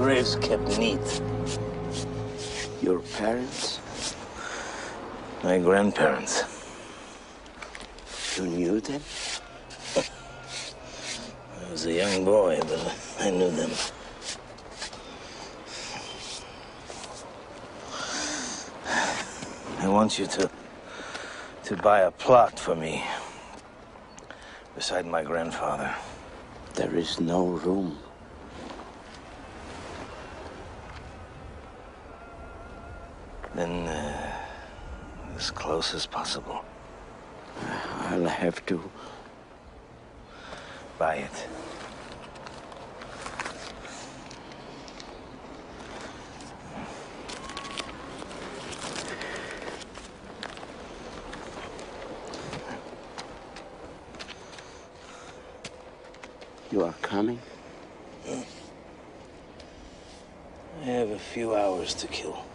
graves kept neat. Your parents? My grandparents. You knew them? I was a young boy, but I knew them. I want you to buy a plot for me beside my grandfather. There is no room. Then, as close as possible. I'll have to buy it. You are coming? I have a few hours to kill.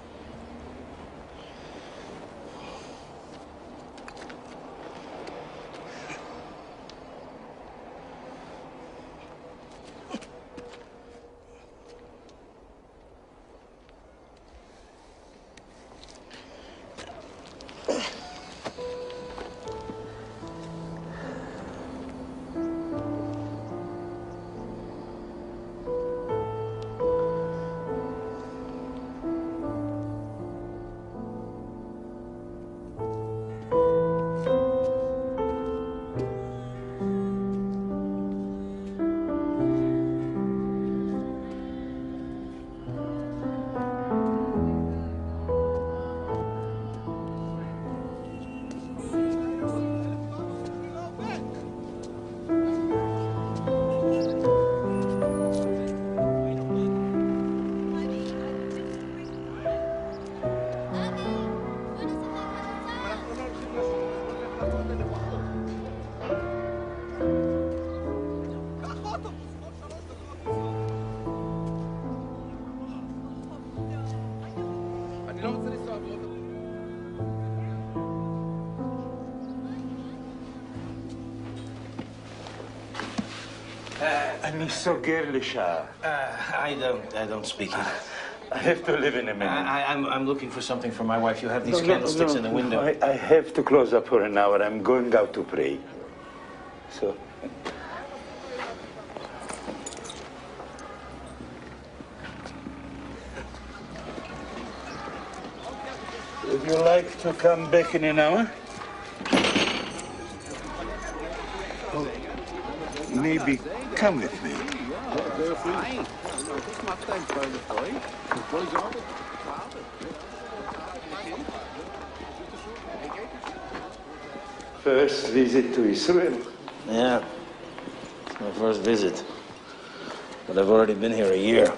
I'm so girlish. I don't speak it. I have to live in a minute. I'm looking for something for my wife. You have these candlesticks in the window. I have to close up for an hour. I'm going out to pray. So. Would you like to come back in an hour? Well, maybe come with me. First visit to Israel. Yeah, it's my first visit. But I've already been here a year.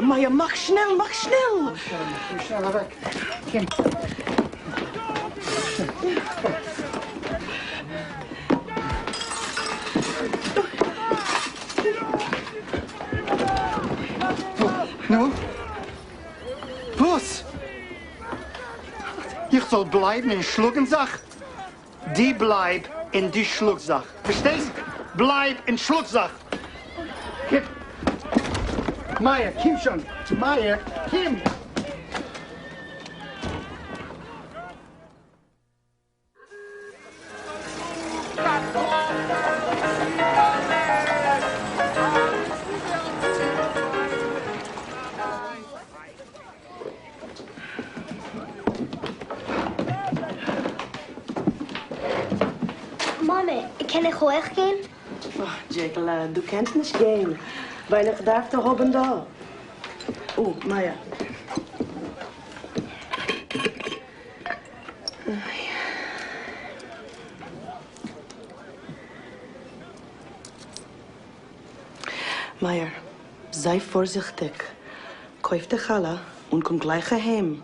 Maya, mach schnell, mach schnell! Schneller weg. Kim. Nu? Was? Ich soll bleiben in Schluckensach? Die bleib in die Schlucksach. Verstehst? Bleib in Schlucksach. Kim. Meier, Kim schon. Meier, Kim. Kann ich hochgehen? Oh, Jekyll, du kannst nicht gehen, weil ich darf da oben da. Oh, Maya. Maya, sei vorsichtig. Kauf die Challah und komm gleich heim.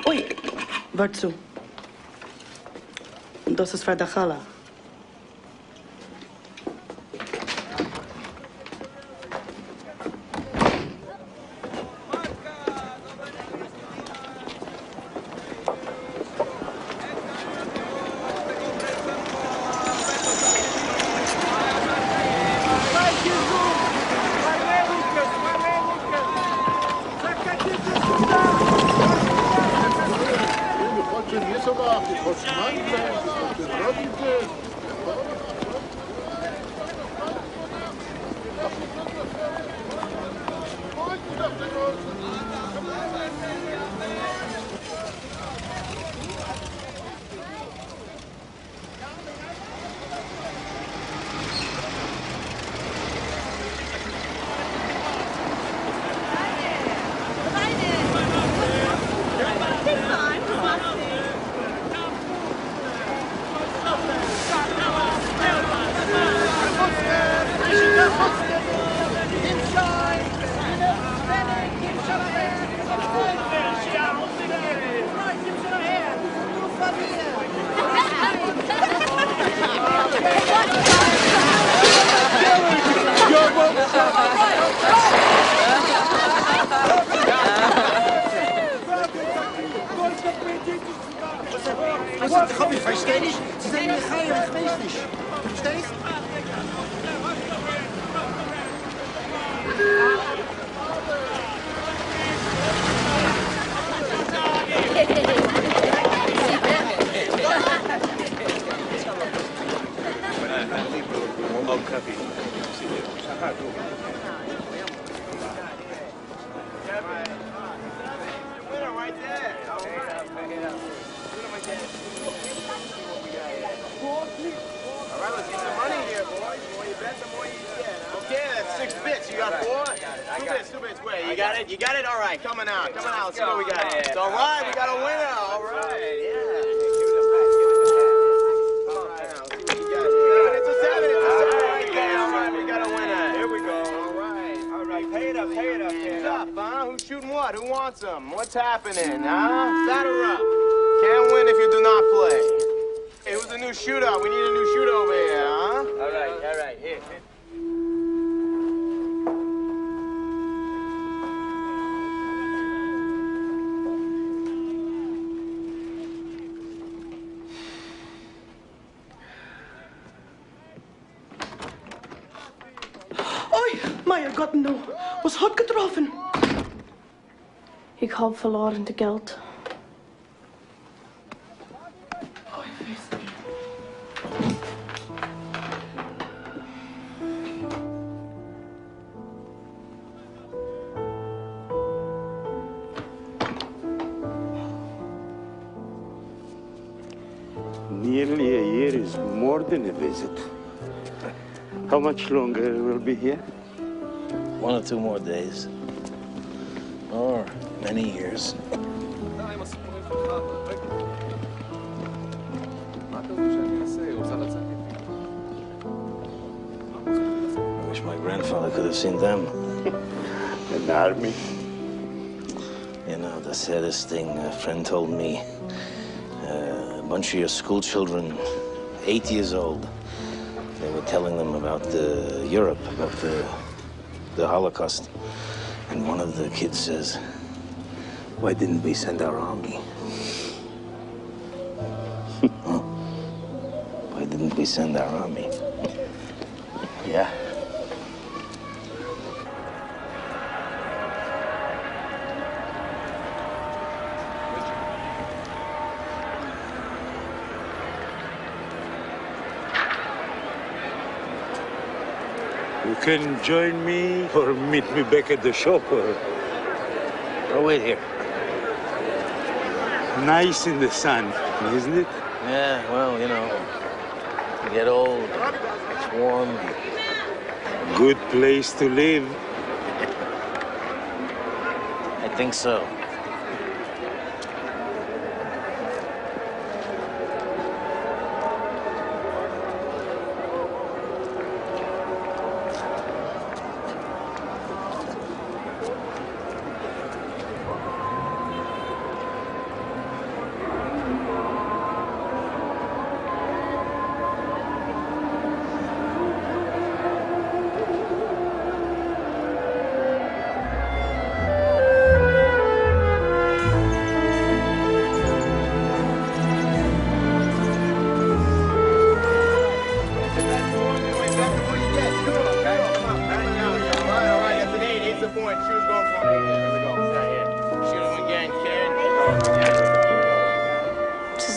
Ui, wart zu. Das ist für die Challah. Ich verstehe nicht. Sie sind mir heim, ich weiß nicht. Verstehst? You got it? All right, coming out. Let's see what we got. It's all right, we got a winner. All right, yeah. All right, now, let's see what we got. It's a 7. All right, we got a winner. Here we go. All right. Pay it up. Who's up, huh? Who's shooting what? Who wants them? What's happening, huh? Batter up. Can't win if you do not play. Hey, who's the new shooter? We need a new shooter over here, huh? All right, here. Meier, Gott, nu, was hat getroffen? Ich habe verloren das Geld. Oh, ich weiß nicht. Nearly a year is more than a visit. How much longer will be here? 1 or 2 more days. Or many years. I wish my grandfather could have seen them. An army? You know, the saddest thing, a friend told me, a bunch of your school children, 8 years old, They were telling them about Europe, about the Holocaust. And one of the kids says, "Why didn't we send our army?" Huh? Why didn't we send our army? Yeah. You can join me or meet me back at the shop. Oh, wait here. Nice in the sun, isn't it? Yeah, well, you know, you get old, it's warm. Good place to live. I think so.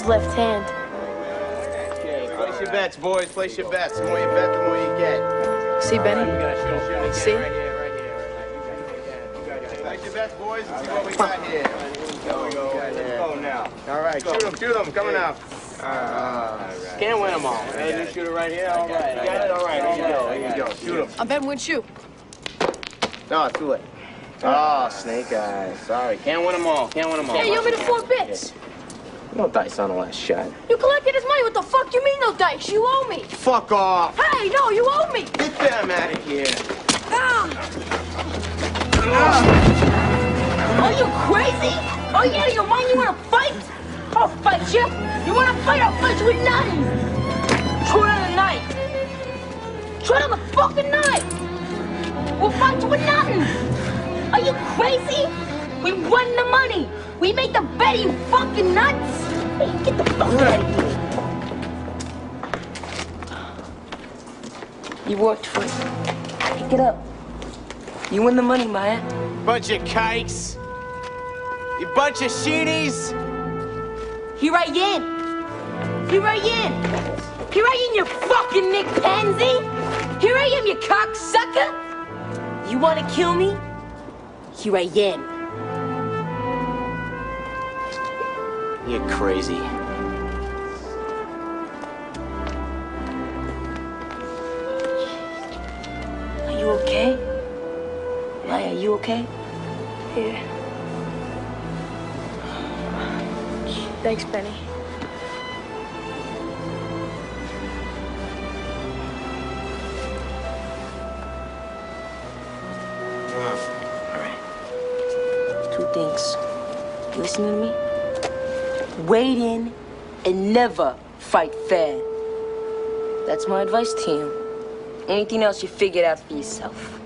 Left hand. Okay, place your bets, boys. Place your bets. The more you bet, the more you get. See, Benny? See? Right here. Place your bets, boys, and see what we got here. Let's go now. All right, shoot them. Coming out. Can't win them all. You shoot it right here. All right. You got it. All right. Here you go. Shoot them. I'm betting win shoe. No, too late. Oh, snake eyes. Sorry. Can't win them all. Can't win them all. Hey, you owe me the 4 bits. No dice on the last shot. You collected his money. What the fuck you mean no dice? You owe me. Fuck off. Hey, no, you owe me. Get them out of here. Are you crazy? Oh, you out of your mind? You want to fight? I'll fight you. You want to fight? I'll fight you with nothing. Try on the knife. Try on the fucking knife. We'll fight you with nothing. Are you crazy? We won the money. We made the bet, you fucking nuts. Hey, get the fuck out of here. You worked for it. Pick it up. You win the money, Maya. Bunch of kikes. You bunch of sheenies. Here I am. Here I am. Here I am, you fucking Nick Pansy. Here I am, you cocksucker. You want to kill me? Here I am. You're crazy. Are you okay? Maya, are you okay? Yeah. Thanks, Benny. All right. 2 things. You listening to me? Wade in and never fight fair. That's my advice to you. Anything else you figure it out for yourself.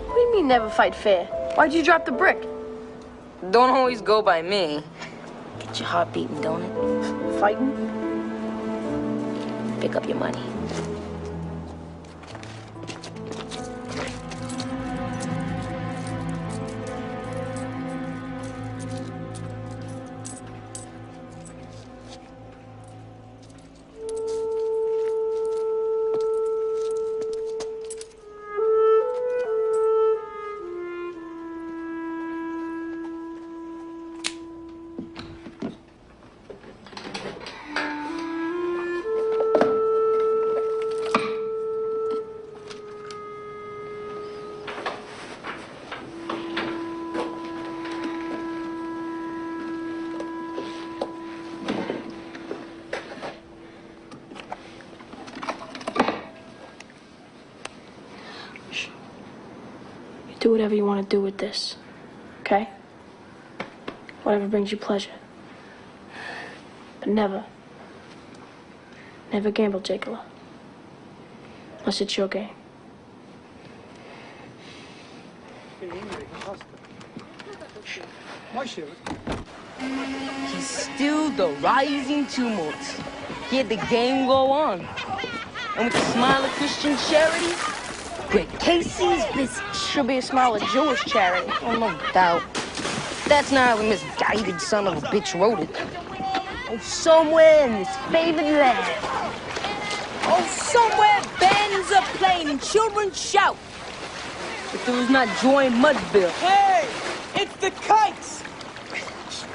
What do you mean never fight fair? Why'd you drop the brick? Don't always go by me. Get your heart beating, don't it? Fighting? Pick up your money. Do whatever you want to do with this, okay? Whatever brings you pleasure. But never gamble, Jacola. Unless it's your game. He's still the rising tumult. Yet the game go on. And with the smile of Christian charity, Greg Casey's busy. Should be a smile of Jewish charity. Oh, no doubt. That's not how the misguided son of a bitch wrote it. Oh, somewhere in this favored land. Oh, somewhere bands are playing and children shout. If there was not joy in Mudville. Hey, it's the kites.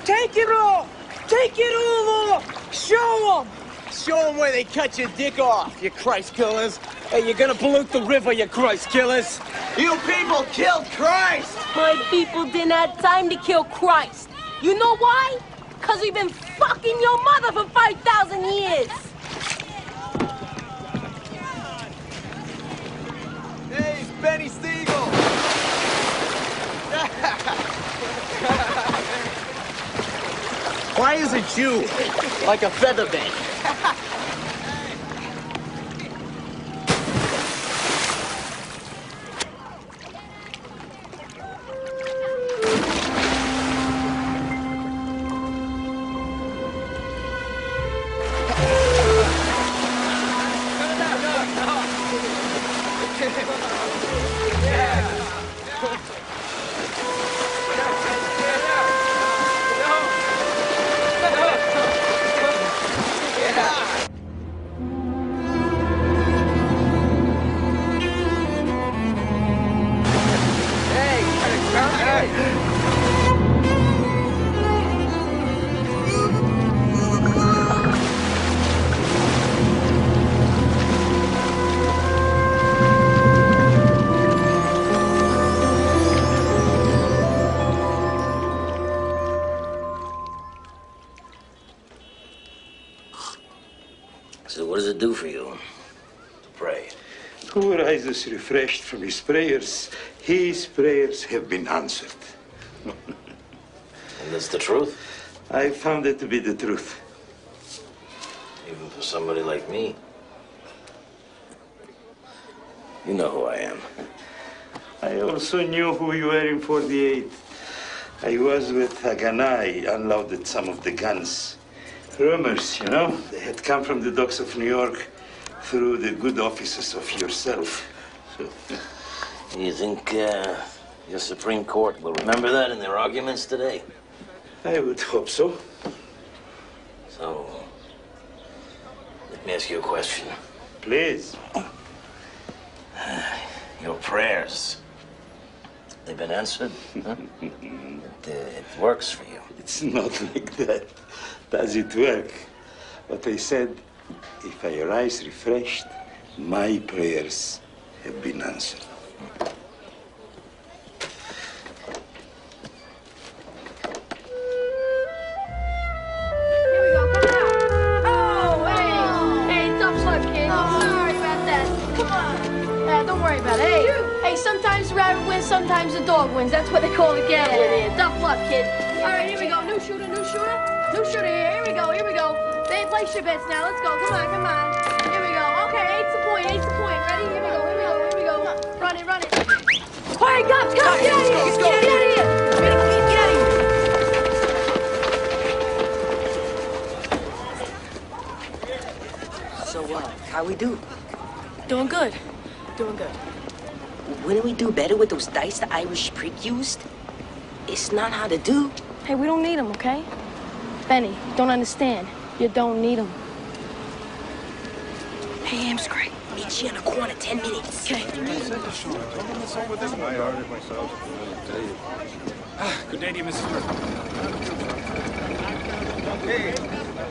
Take it off. Take it all off. Show them. Show them where they cut your dick off, you Christ killers. Hey, you're gonna pollute the river, you Christ killers. You people killed Christ. My people didn't have time to kill Christ. You know why? Because we've been fucking your mother for 5,000 years. Hey, it's Benny Siegel. Why is a Jew like a feather bed? So what does it do for you to pray? Who rises refreshed from his prayers have been answered. And that's the truth? I found it to be the truth. Even for somebody like me. You know who I am. I also knew who you were in 48. I was with Haganah. I unloaded some of the guns. Rumors, you know, they had come from the docks of New York through the good offices of yourself. So, You think your Supreme Court will remember that in their arguments today? I would hope so. So, let me ask you a question. Please. Your prayers, they've been answered? Huh? It works for you. It's not like that. Does it work? But I said, if I rise refreshed, my prayers have been answered. Here we go, come on. Oh, hey. Hey, tough luck, kid. Oh, sorry about that. Come on. Don't worry about it. Hey, sometimes the rabbit wins, sometimes the dog wins. That's what they call the gambling here. Tough luck, kid. All right, here we go. New shooter, new shooter. New shooter here. Here we go, here we go. They play your bets now. Let's go. Come on, come on. Here we go. Okay, eight's the point, eight's the point. Ready? Here we go, here we go, here we go. Run it, run it. All right, go, get out of here. Get out of here. Get out of here. So, how we do? Doing good. Doing good. Wouldn't we do better with those dice the Irish prick used? It's not how to do. Hey, we don't need them, okay? Benny, don't understand. You don't need them. Hey, Amscray. Meet you in a corner, 10 minutes. Okay. Good day to you, Mrs. Murphy. Hey.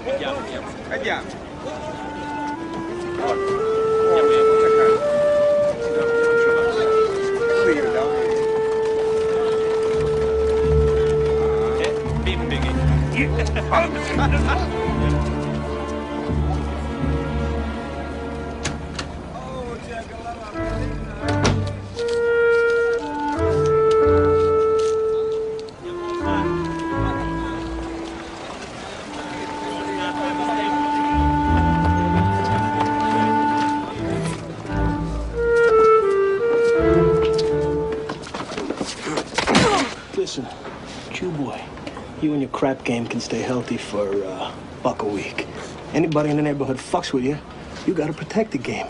Andiamo. Beam biggie. and your crap game can stay healthy for $1 a week. Anybody in the neighborhood fucks with you, you gotta protect the game.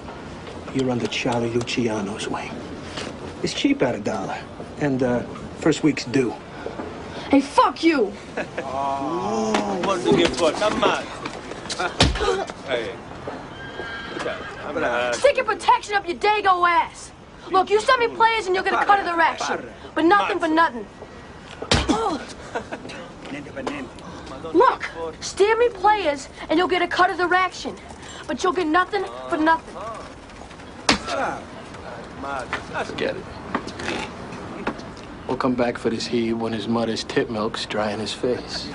You're under Charlie Luciano's wing. It's cheap at $1, and first week's due. Hey, fuck you! What do you put? Come on. Hey. Stick your protection up your dago ass. Look, you send me players and you'll get a cut of their action. But nothing for nothing. Look, steer me players and you'll get a cut of their action. But you'll get nothing for nothing. Forget it. We'll come back for this heat when his mother's tit milk's dry in his face.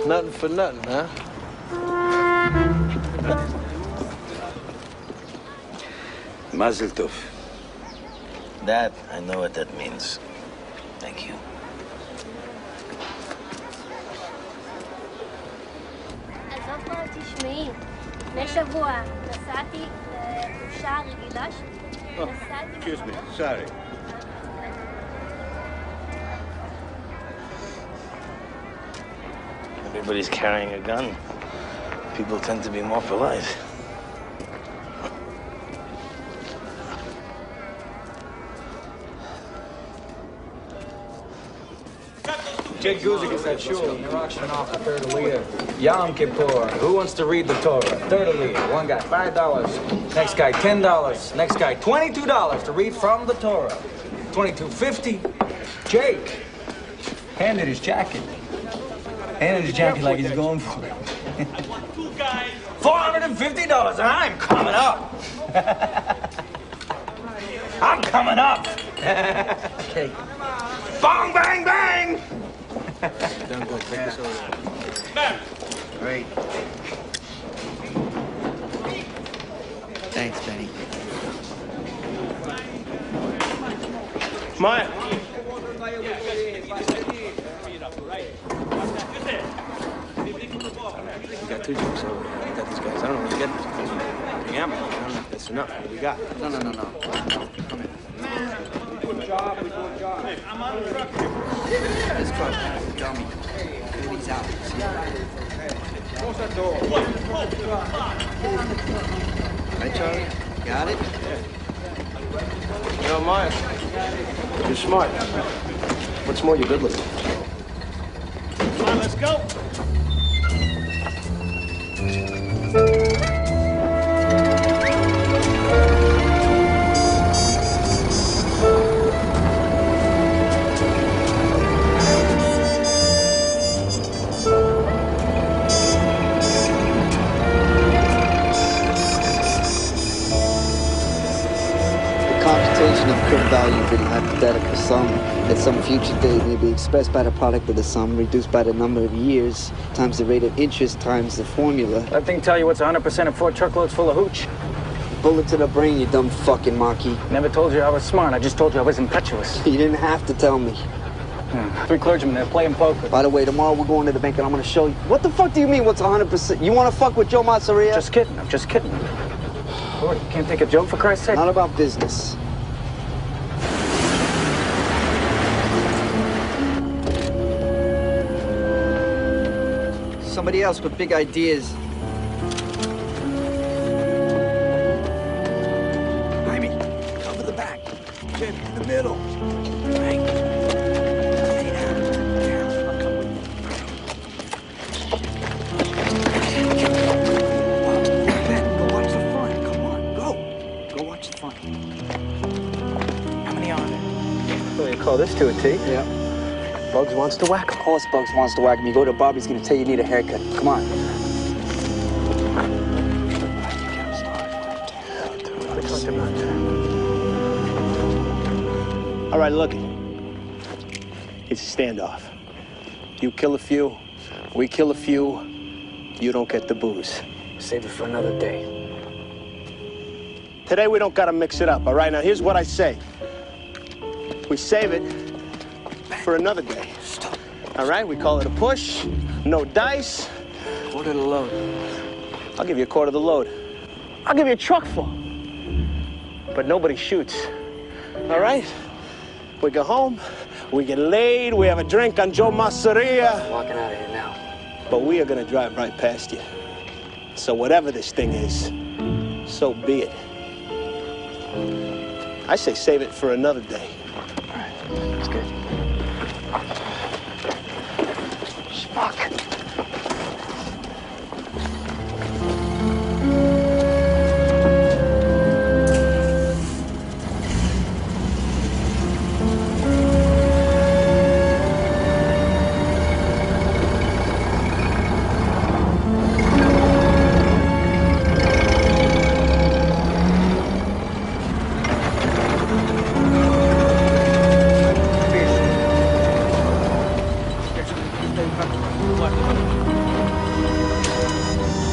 Nothing for nothing, huh? Mazel tov. That, I know what that means. Thank you. תשמעי, לפני שבוע נסעתי לחופשה רגילה Oh, excuse me, sorry. Everybody's carrying a gun. People tend to be more polite. Jake Guzik is at shul. You're auctioning off the third Aliyah. Yom Kippur. Who wants to read the Torah? Third Aliyah. One guy, $5. Next guy, $10. Next guy, $22 to read from the Torah. $22.50. Jake handed his jacket. Handed his jacket like he's going for it. $450, and I'm coming up. I'm coming up. Okay. Bong, bang, bang. Don't go take this over. Great. Thanks, Benny. Maya. We got 2 jokes over there. We got these guys. I don't know where to get these guys. Yeah, man. I don't know if that's enough. What do we got? No. Come here. Good job. I'm on the truck. This truck has a dummy. He's out. Close that door. Right, Charlie? Got it? You know, Maya, you're smart. What's more, you're good looking. Come on, let's go. Of current value being a hypothetical sum at some future date may be expressed by the product of the sum reduced by the number of years times the rate of interest times the formula. That thing tell you what's 100% of 4 truckloads full of hooch? Bullet to the brain, you dumb fucking Marquis. Never told you I was smart. I just told you I was impetuous. You didn't have to tell me. 3 clergymen, they're playing poker. By the way, tomorrow we're going to the bank and I'm going to show you. What the fuck do you mean what's 100%? You want to fuck with Joe Mazzaria? Just kidding. I'm just kidding. Lord, you can't take a joke for Christ's sake? Not about business. Somebody else with big ideas. Jaime, cover the back. Jim, in the middle. Right. Lay down. I'll come with you. Ben, go watch the front. Come on, go. Go watch the front. How many are there? Well, you call this to a T? Yeah. Bugs wants to whack him. Of course Bugs wants to whack him. You go to Bobby's gonna tell you need a haircut. Come on. All right, look. It's a standoff. You kill a few, we kill a few, you don't get the booze. Save it for another day. Today we don't gotta mix it up, all right? Now here's what I say. We save it for another day. All right, we call it a push, no dice. Quarter the load. I'll give you a quarter of the load. I'll give you a truck full. But nobody shoots. All right? We go home, we get laid, we have a drink on Joe Masseria. I'm walking out of here now. But we are gonna drive right past you. So whatever this thing is, so be it. I say save it for another day. All right, that's good. Fuck.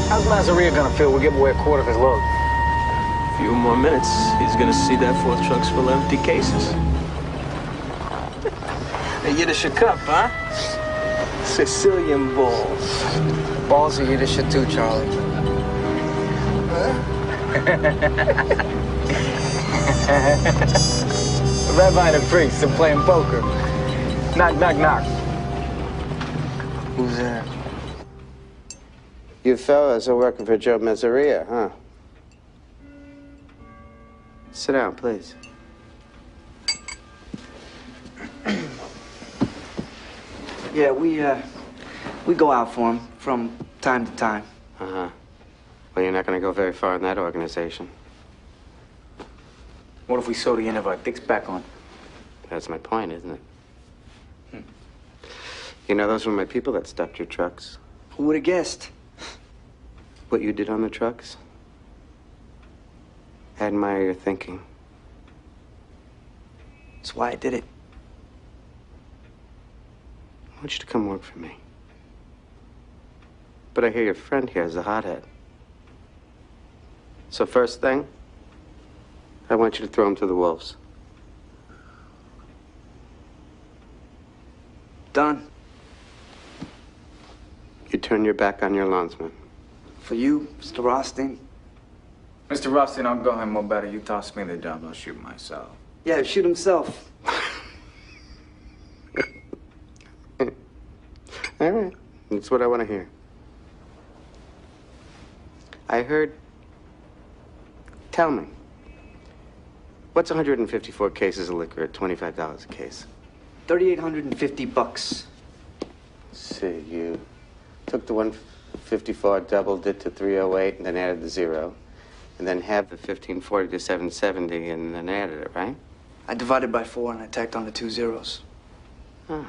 How's Masseria gonna feel? We'll give away a quarter of his load. A few more minutes, he's gonna see that 4th truck's full of empty cases. Hey, Yiddish cup, huh? Sicilian balls. Balls are Yiddish too, Charlie. A rabbi and a priest are playing poker. Knock, knock, knock. Who's there? You fellas are working for Joe Masseria, huh? Sit down, please. Yeah, we go out for him from time to time. Uh-huh. Well, you're not going to go very far in that organization. What if we sew the end of our dicks back on? That's my point, isn't it? You know, those were my people that stopped your trucks. Who would have guessed? What you did on the trucks? I admire your thinking. That's why I did it. I want you to come work for me. But I hear your friend here is a hothead. So first thing, I want you to throw him to the wolves. Done. You turn your back on your lawnsman. For you, Mr. Rothstein? Mr. Rothstein, I'll go home, or better, you toss me the job, I'll shoot myself. Yeah, shoot himself. All right, that's what I want to hear. I heard... Tell me, what's 154 cases of liquor at $25 a case? $3,850. Let's see, you took the 154, doubled it to 308, and then added the 0. And then halved the 1540 to 770, and then added it, right? I divided by 4 and I tacked on the 2 zeros. Huh.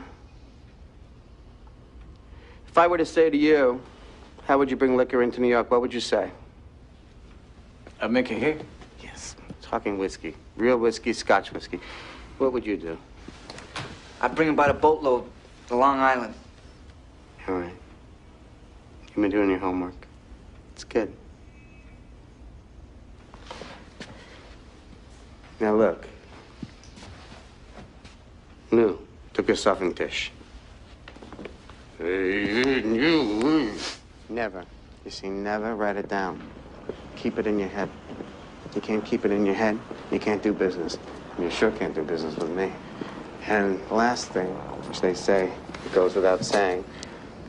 If I were to say to you, how would you bring liquor into New York, what would you say? I'd make it here. Yes, talking whiskey. Real whiskey, Scotch whiskey. What would you do? I'd bring him by the boatload to Long Island. All right. You've been doing your homework. It's good. Now look. Lou, took yourself in tish. Never. You see, never write it down. Keep it in your head. You can't keep it in your head, you can't do business. And you sure can't do business with me. And the last thing, which they say, it goes without saying,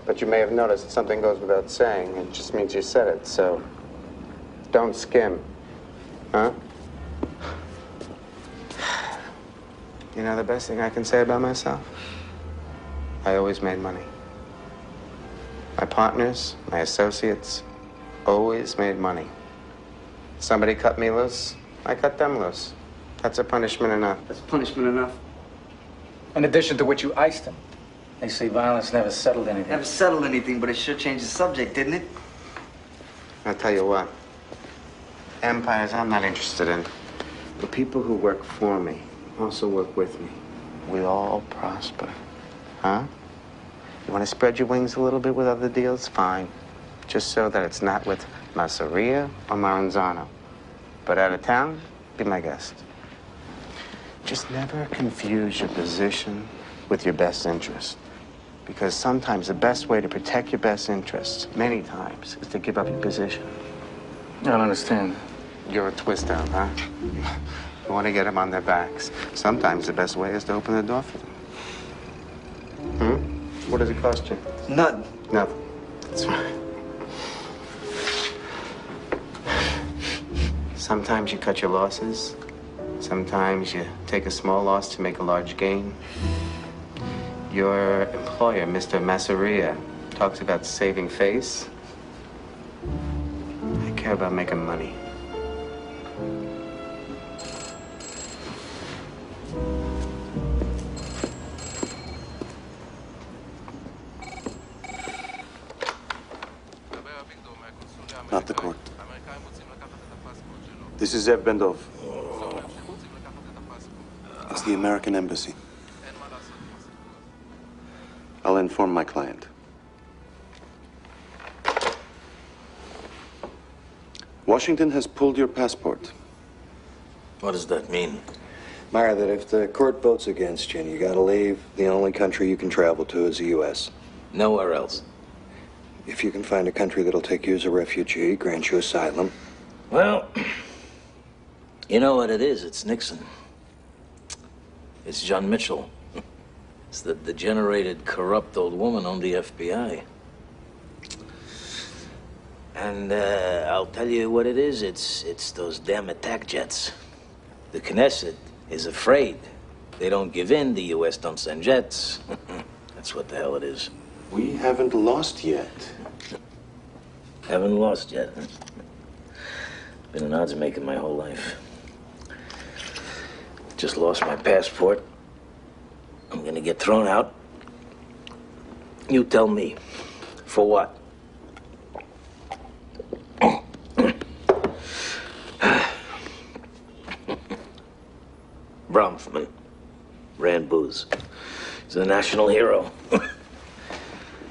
but you may have noticed something goes without saying, it just means you said it, so don't skim. Huh? You know the best thing I can say about myself? I always made money. My partners, my associates, always made money. Somebody cut me loose, I cut them loose. That's a punishment enough. That's punishment enough. In addition to which you iced him. They say violence never settled anything. Never settled anything, but it sure changed the subject, didn't it? I'll tell you what. Empires I'm not interested in. The people who work for me also work with me. We all prosper. Huh? You want to spread your wings a little bit with other deals? Fine. Just so that it's not with Masseria or Maranzano. But out of town, be my guest. Just never confuse your position with your best interest. Because sometimes the best way to protect your best interests, many times, is to give up your position. I don't understand. You're a twister, huh? You want to get them on their backs. Sometimes the best way is to open the door for them. What does it cost you? None. Nothing. That's right. Sometimes you cut your losses. Sometimes you take a small loss to make a large gain. Your employer, Mr. Masseria, talks about saving face. I care about making money. Not the court. This is Zev Bendov. It's the American Embassy. I'll inform my client. Washington has pulled your passport. What does that mean? Myra, that if the court votes against you and you gotta leave, the only country you can travel to is the U.S. Nowhere else. If you can find a country that'll take you as a refugee, grant you asylum. Well, you know what it is? It's Nixon. It's John Mitchell. It's the degenerated, corrupt old woman on the FBI. And I'll tell you what it is. It's those damn attack jets. The Knesset is afraid. They don't give in. The U.S. don't send jets. That's what the hell it is. We haven't lost yet. Haven't lost yet. Been an odds maker my whole life. Just lost my passport. I'm gonna get thrown out. You tell me. For what? Bronfman ran booze. He's a national hero.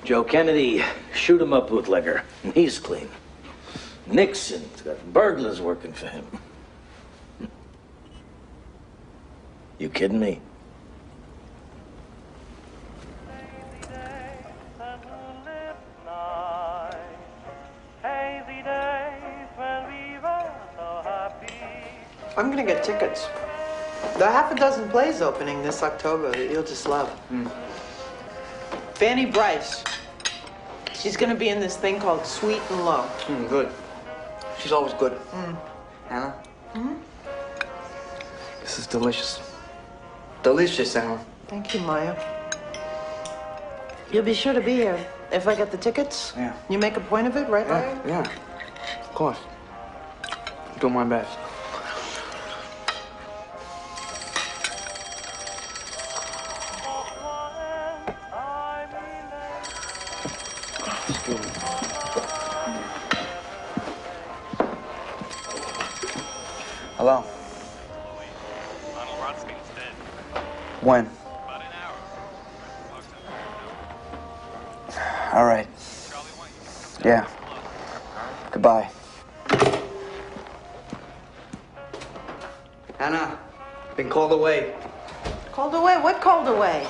Joe Kennedy, shoot him up bootlegger. He's clean. Nixon's got burglars working for him. You kidding me? I'm gonna get tickets. There are half a dozen plays opening this October that you'll just love. Fanny Bryce. She's gonna be in this thing called Sweet and Low. Good. She's always good. Anna? This is delicious. Delicious, Anna. Thank you, Maya. You'll be sure to be here if I get the tickets. Yeah. You make a point of it, right, Maya? Yeah, of course. I'm doing my best. Hello. When? All right. Yeah. Goodbye. Anna, been called away. Called away? What called away?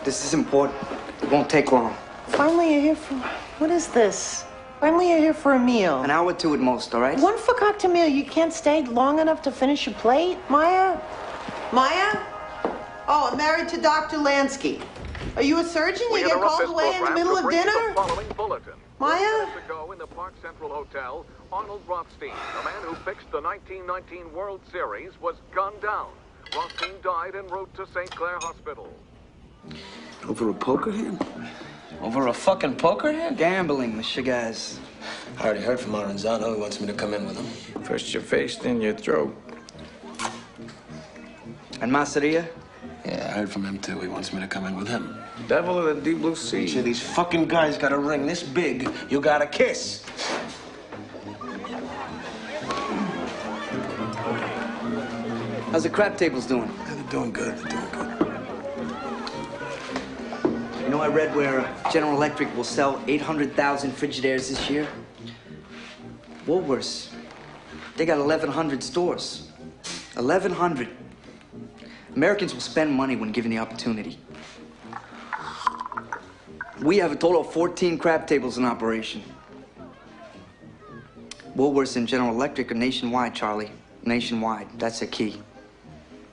This is important. It won't take long. Finally, you're here for... What is this? Finally, you're here for a meal. An hour or two at most, all right? One fakakta meal. You can't stay long enough to finish your plate? Maya? Maya? Oh, I'm married to Dr. Lansky. Are you a surgeon? You get called away in the middle of dinner? Maya? Ago in the Park Central Hotel, Arnold Rothstein, a man who fixed the 1919 World Series, was gunned down. Rothstein died en route to St. Clair Hospital. Over a poker hand? Over a fucking poker hand? Gambling, Mr. Guys. I already heard from Aranzano. He wants me to come in with him. First your face, then your throat. And Masseria? Yeah, I heard from him too. He wants me to come in with him. Devil of the deep blue sea. Each of these fucking guys got a ring this big, you gotta kiss. How's the crap tables doing? Yeah, they're doing good. They're doing good. You know, I read where General Electric will sell 800,000 Frigidaires this year. Woolworths, they got 1,100 stores. 1,100. Americans will spend money when given the opportunity. We have a total of 14 crab tables in operation. Woolworths and General Electric are nationwide, Charlie. Nationwide. That's the key.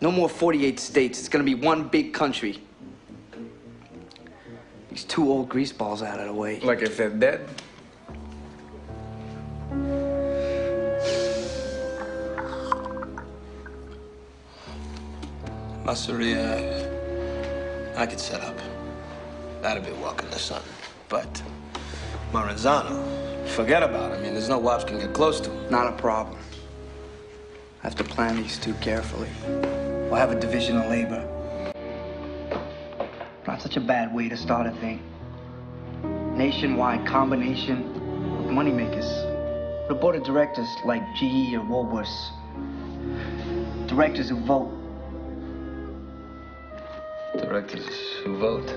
No more 48 states. It's gonna be one big country. These two old greaseballs out of the way. Like if they're dead? Masseria, I could set up. That'd be a walk in the sun. But Maranzano, forget about it. I mean, there's no wops can get close to him. Not a problem. I have to plan these two carefully. We'll have a division of labor. Not such a bad way to start a thing. Nationwide combination of moneymakers. The board of directors like GE or Woolworths. Directors who vote. Directors who vote.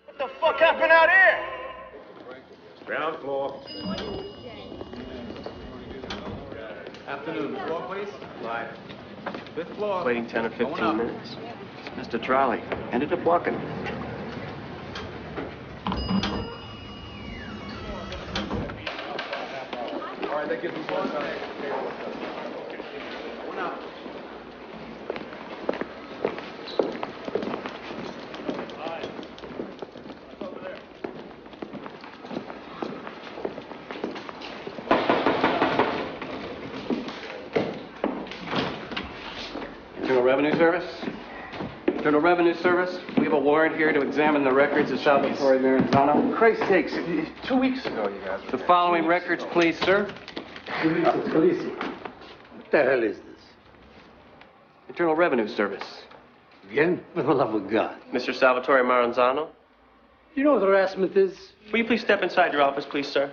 What the fuck happened out here? Ground floor. Afternoon. Floor, please. Live. Fifth floor. Waiting 10 or 15 minutes. Mr. Trolley ended up walking. All right, that gives us one time. One out. Internal Revenue Service? Internal Revenue Service, we have a warrant here to examine the records of Salvatore Maranzano. Christ sakes, 2 weeks ago you guys were The following records, please, sir. What the hell is this? Internal Revenue Service. Again? For the love of God. Mr. Salvatore Maranzano. You know what harassment is? Will you please step inside your office, please, sir?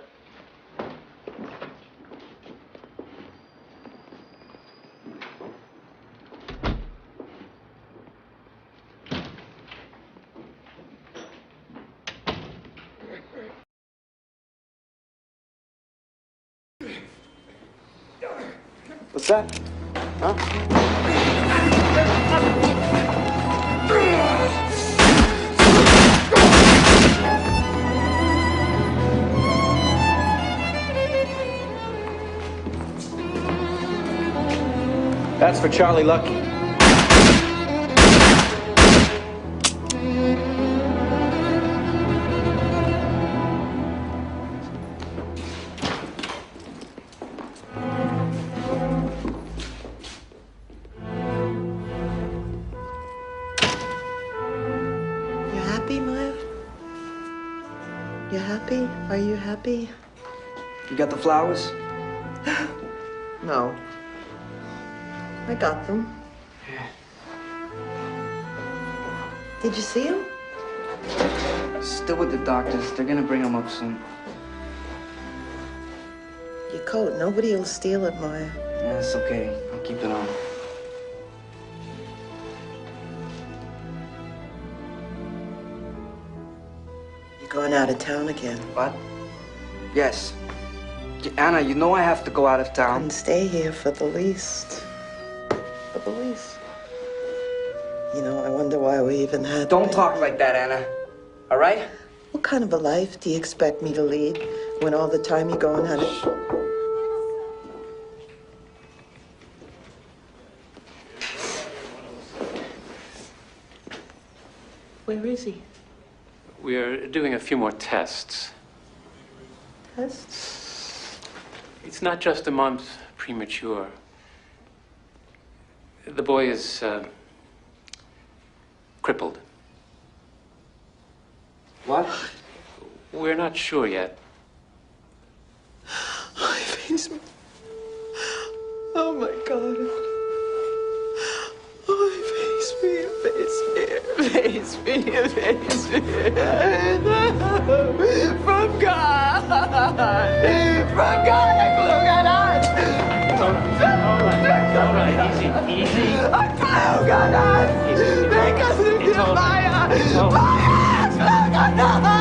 What's that? Huh? That's for Charlie Lucky. You happy? Are you happy? You got the flowers? No. I got them. Yeah. Did you see them? Still with the doctors. They're gonna bring them up soon. Your coat. Nobody will steal it, Maya. Yeah, it's okay. I'll keep it on. Going out of town again. What? Yes. Anna, you know I have to go out of town. And stay here for the least. For the least. You know, I wonder why we even had... Don't talk like that, Anna. All right? What kind of a life do you expect me to lead when all the time you're going out of... Where is he? We are doing a few more tests. test? It's not just a month premature. The boy is crippled. What? We're not sure yet. Face me. Oh my God. Oh, face me. From God. From God, look at us. All right, easy. Oh God, make us look at Maya. Maya, look at us.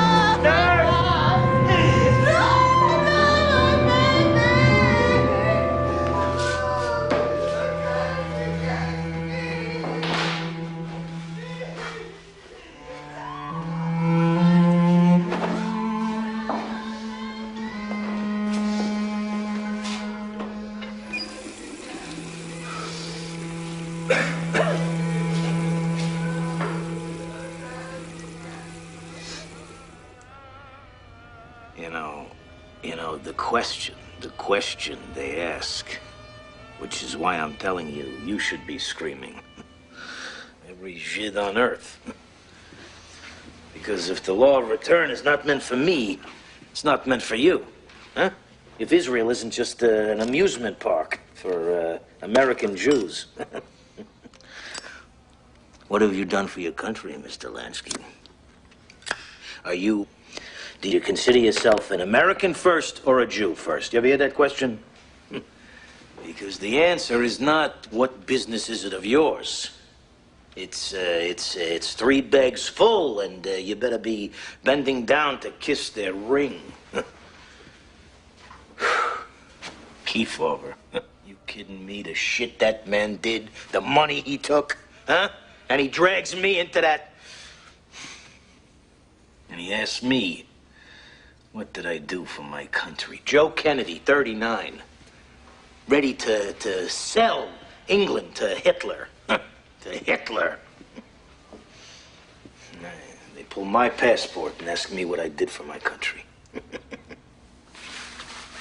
You know, the question they ask, which is why I'm telling you, you should be screaming. Every Žid on earth. Because if the law of return is not meant for me, it's not meant for you, huh? If Israel isn't just an amusement park for American Jews. What have you done for your country, Mr. Lansky? Do you consider yourself an American first or a Jew first? You ever hear that question? Because the answer is not, what business is it of yours? It's 3 bags full, and you better be bending down to kiss their ring. Kefauver. You kidding me? The shit that man did, the money he took, huh? And he drags me into that. And he asks me, what did I do for my country? Joe Kennedy, 39, ready to sell England to Hitler. To Hitler. They pull my passport and ask me what I did for my country.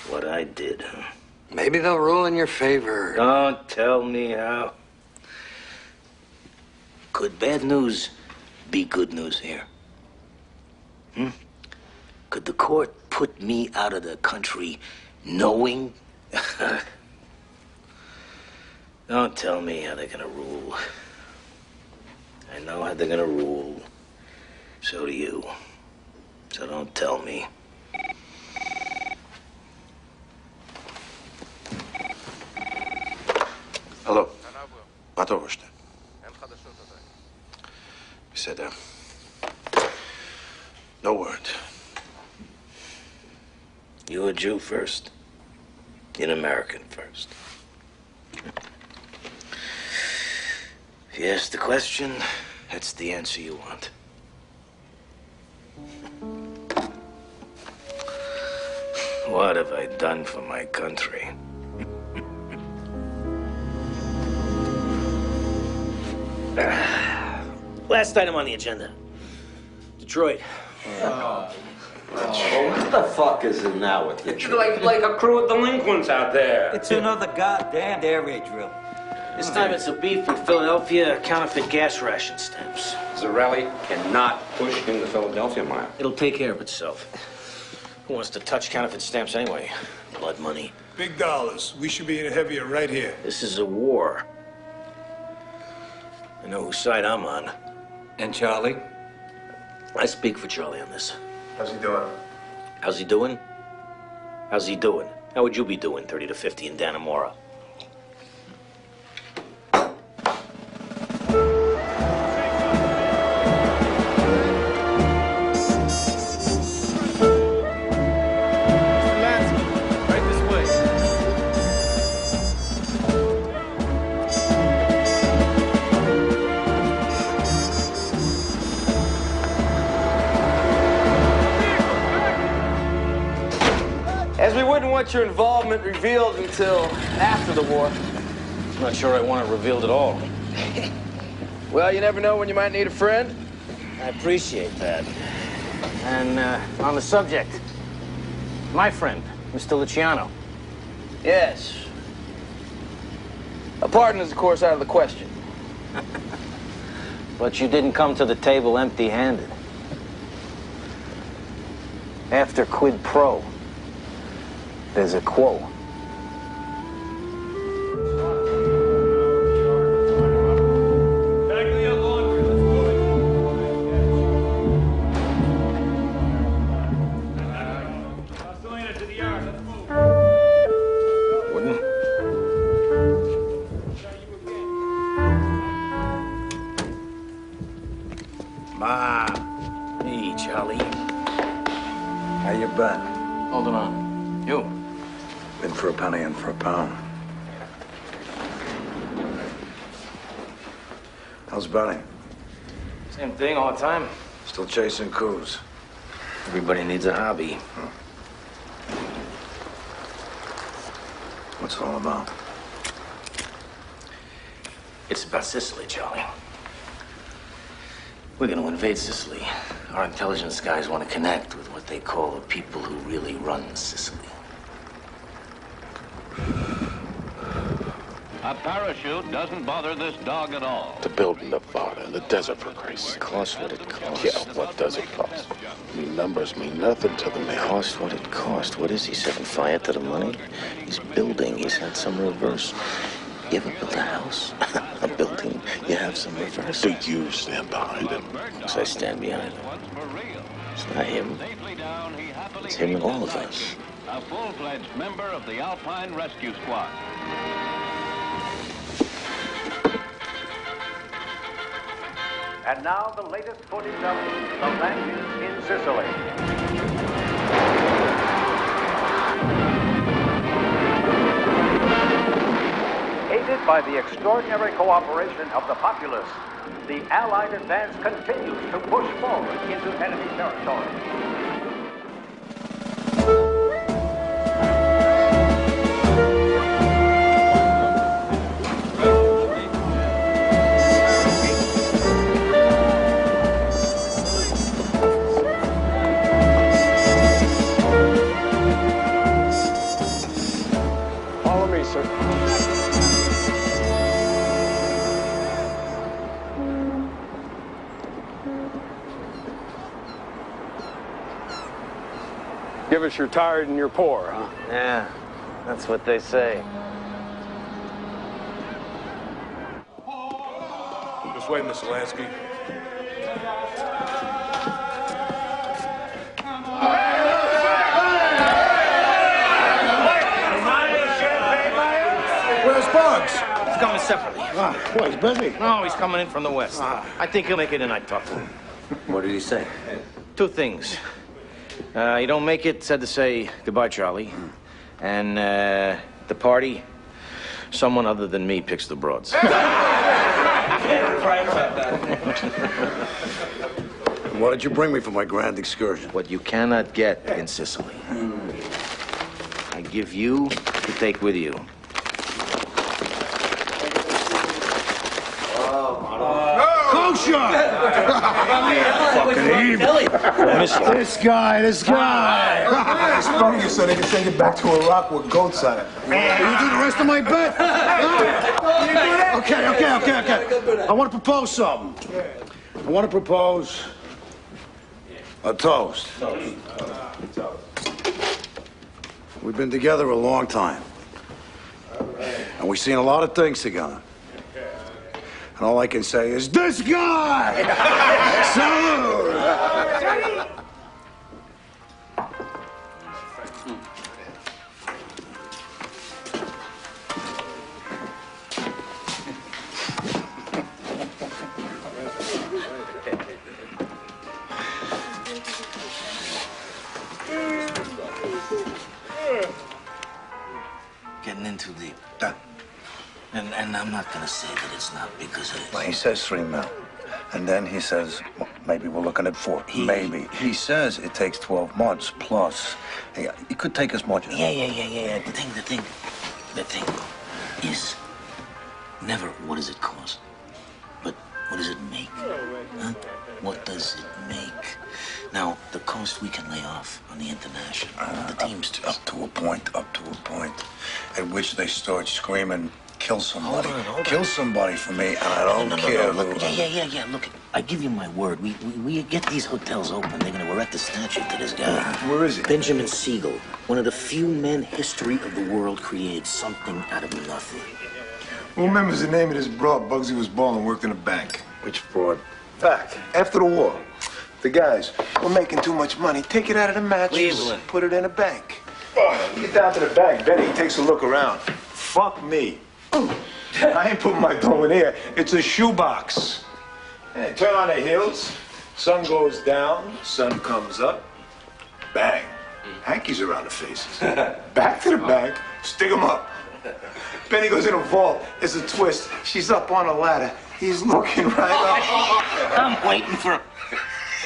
What I did, huh? Maybe they'll rule in your favor. Don't tell me how. Could bad news be good news here? Could the court put me out of the country knowing? Don't tell me how they're gonna rule. I know how they're gonna rule. So do you. So don't tell me. Hello. מה אתה ראשת? בסדר. No word. You a Jew first. An American first. If you ask the question, that's the answer you want. What have I done for my country? Last item on the agenda. Detroit. What the fuck is it now with It's like a crew of delinquents out there. It's another goddamn air raid drill. This time it's a beef with Philadelphia counterfeit gas ration stamps. Zarelli cannot push into Philadelphia, Maya. It'll take care of itself. Who wants to touch counterfeit stamps anyway? Blood money. Big dollars. We should be in heavier right here. This is a war. I know whose side I'm on. And Charlie? I speak for Charlie on this. How's he doing? How's he doing? How's he doing? How would you be doing 30 to 50 in Dannemora? As we wouldn't want your involvement revealed until after the war. I'm not sure I want it revealed at all. Well, you never know when you might need a friend. I appreciate that. And on the subject, My friend, Mr. Luciano. Yes. A pardon is, of course, out of the question. But you didn't come to the table empty-handed. After quid pro, there's a quo. How you been? Holding on. You? Been for a penny and for a pound. How's Benny? Same thing all the time. Still chasing coups. Everybody needs a hobby. What's it all about? It's about Sicily, Charlie. We're going to invade Sicily. Our intelligence guys want to connect with what they call the people who really run Sicily. A parachute doesn't bother this dog at all. To build Nevada in the desert, for Christ's sake. Cost what it costs. Yeah, what does it cost? Numbers mean nothing to the man. Cost what it cost. What is he, setting fire to the money? He's building. He's had some reverse. You ever build a house? A building? You have some reverse. Do you stand behind him? Yes, I stand behind him. It's not him. It's him and all of us. A full-fledged member of the Alpine Rescue Squad. And now the latest footage of the Lansky in Sicily. Aided by the extraordinary cooperation of the populace, the Allied advance continues to push forward into enemy territory. Follow me, sir. Give us you're tired and you're poor, huh? Yeah, that's what they say. This way, Mr. Lansky. Where's Bugs? He's coming separately. What, he's busy? No, he's coming in from the west. I think he'll make it in. I talked to him. What did he say? Two things. You don't make it, said to say goodbye, Charlie. And the party, someone other than me picks the broads. What did you bring me for my grand excursion? What you cannot get in Sicily. I give you to take with you. Kosher! Fucking evil. This guy. I sprung you so they can send you back to Iraq with goats on it. You do the rest of my bet? Okay. I want to propose something. I want to propose A toast. We've been together a long time. And we've seen a lot of things together. And all I can say is, this guy! Salute! Getting in too deep. And I'm not gonna say that it's not because it is. Well, he says 3 mil. And then he says, well, maybe we're looking at 4. Maybe. He says it takes 12 months plus. Hey, it could take as much as... Yeah. The thing is never what does it cost, but What does it make? Huh? What does it make? Now, the coast we can lay off on the international, the Teamsters. Up to a point, at which they start screaming, kill somebody. Hold Kill on. somebody for me, and I don't care who. Look, yeah. Look, I give you my word. We get these hotels open. They're gonna erect a statue to this guy. Where is he? Benjamin Siegel, one of the few men history of the world created something out of nothing. Who remembers the name of this broad? Bugsy was bald and worked in a bank. Which fraud? Back, after the war. The guys were making too much money. Take it out of the mattress, Cleveland. put it in a bank. You get down to the bank, Benny takes a look around. Fuck me. I ain't putting my dough in here. It's a shoebox. And they turn on their heels. Sun goes down, sun comes up. Bang. Hankies around the faces. Back to the bank, stick 'em up. Benny goes in a vault. It's a twist. She's up on a ladder. He's looking right up. I'm waiting for him.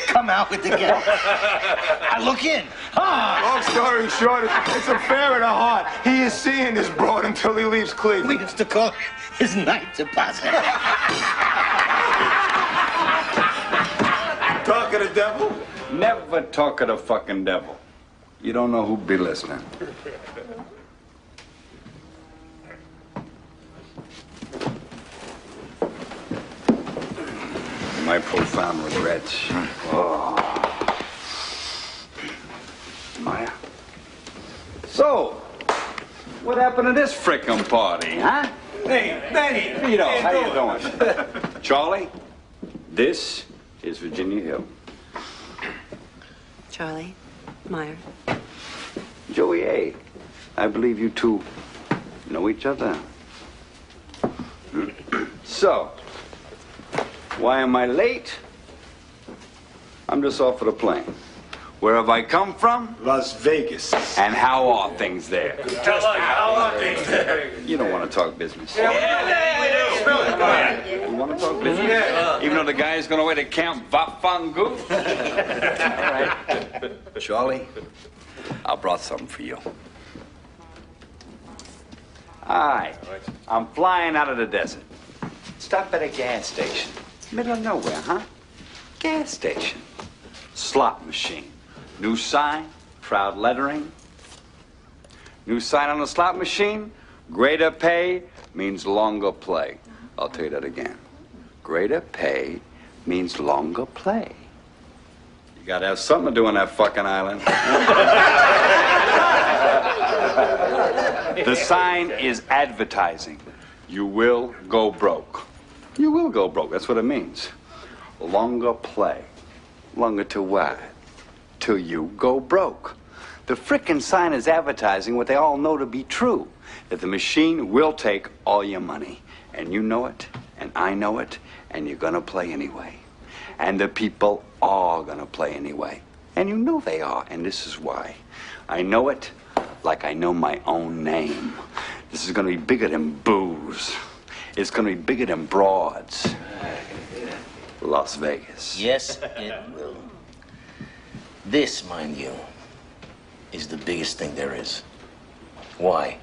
Come out with the gun. I look in. Long story short, it's a affair of the heart. He is seeing this broad until he leaves Cleveland. We used to call his night deposit. Talk of the devil? Never talk of the fucking devil. You don't know who'd be listening. My profound regrets. Oh. Maya. So, what happened to this frickin' party, huh? Hey, Benny. Vito, how you doing? Charlie, this is Virginia Hill. Charlie, Meyer. Joey A., I believe you two know each other. So, why am I late? I'm just off of the plane. Where have I come from? Las Vegas. And how are things there? Tell us, how are things there? You don't want to talk business. Yeah, we do. You want to talk business? Yeah. Even though the guy's going away to Camp Vafangu? All right. Charlie, I brought something for you. All right. I'm flying out of the desert. Stop at a gas station. Middle of nowhere, huh? Gas station. Slot machine. New sign, proud lettering. New sign on the slot machine, greater pay means longer play. I'll tell you that again. Greater pay means longer play. You gotta have something to do on that fucking island. The sign is advertising. You will go broke. You will go broke, that's what it means. Longer play. Longer to what? Till you go broke. The frickin' sign is advertising what they all know to be true. That the machine will take all your money. And you know it, and I know it, and you're gonna play anyway. And the people are gonna play anyway. And you know they are, and this is why. I know it like I know my own name. This is gonna be bigger than booze. It's gonna be bigger than broads. Las Vegas. Yes, it will. This, mind you, is the biggest thing there is. Why?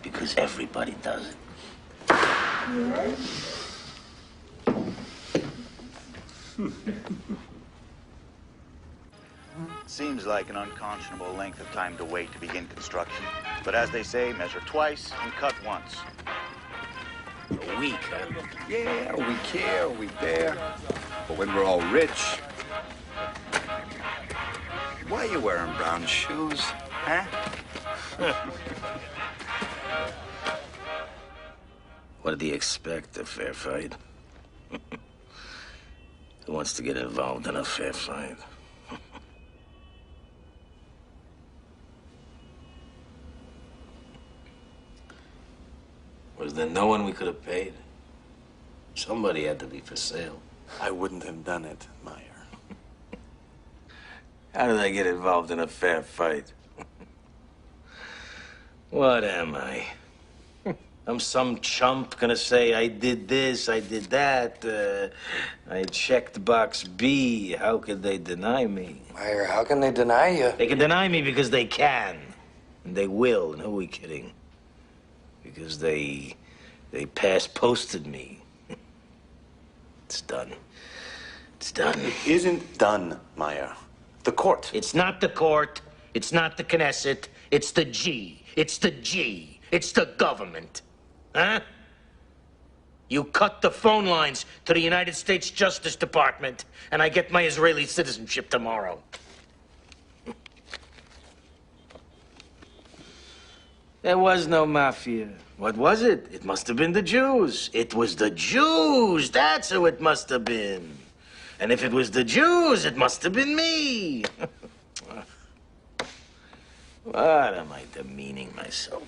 Because everybody does it. Seems like an unconscionable length of time to wait to begin construction. But as they say, measure twice and cut once. A week, huh? Yeah, a week here, a week there. But when we're all rich... Why are you wearing brown shoes, huh? What do you expect, a fair fight? Who wants to get involved in a fair fight? Was there no one we could have paid? Somebody had to be for sale. I wouldn't have done it, Meyer. How did I get involved in a fair fight? What am I? I'm some chump gonna say I did this, I did that. I checked box B. How could they deny me? Meyer, how can they deny you? They can deny me because they can. And they will. And who are we kidding? Because they pass-posted me. It's done. It's done. It isn't done, Meyer. The court. It's not the court. It's not the Knesset. It's the G. It's the G. It's the government. Huh? You cut the phone lines to the United States Justice Department, and I get my Israeli citizenship tomorrow. There was no mafia. What was it? It must have been the Jews. It was the Jews. That's who it must have been. And if it was the Jews, it must have been me. What am I demeaning myself?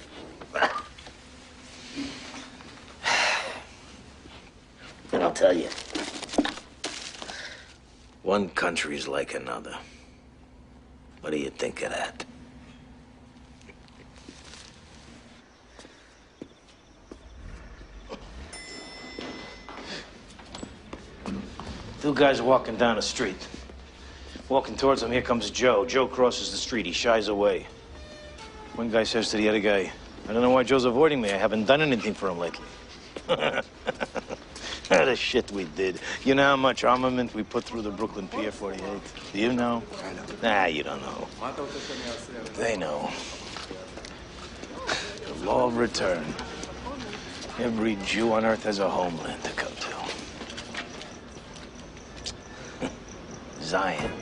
And I'll tell you, one country's like another. What do you think of that? Two guys are walking down the street. Walking towards them, here comes Joe. Joe crosses the street. He shies away. One guy says to the other guy, I don't know why Joe's avoiding me. I haven't done anything for him lately. The shit we did. You know how much armament we put through the Brooklyn Pier 48? Do you know? I know. Nah, you don't know. They know. The law of return. Every Jew on earth has a homeland to come to. Zion.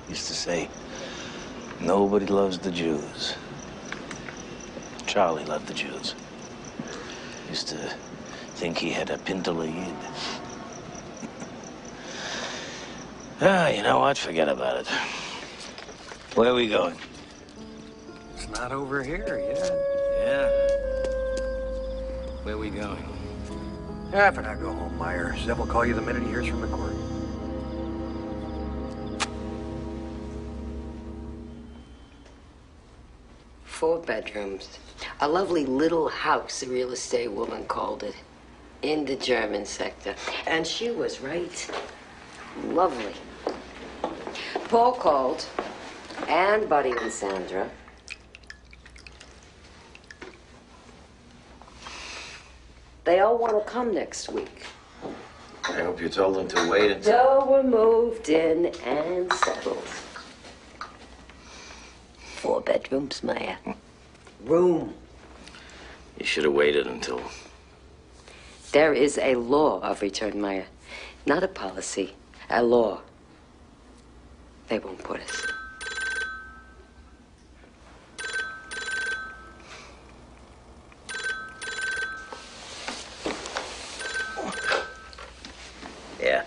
Used to say, nobody loves the Jews. Charlie loved the Jews. Used to think he had a Pinto Yid. You know what? Forget about it. Where are we going? It's not over here yet. Yeah? Where are we going? After I go home, Meyer. Zev will call you the minute he hears from the court. 4 bedrooms. A lovely little house, the real estate woman called it. In the German sector. And she was right. Lovely. Paul called. And Buddy and Sandra. They all want to come next week. I hope you told them to wait until... So we're moved in and settled. 4 bedrooms, Maya. Room. You should have waited until... There is a law of return, Maya. Not a policy, a law. They won't put it. Yeah.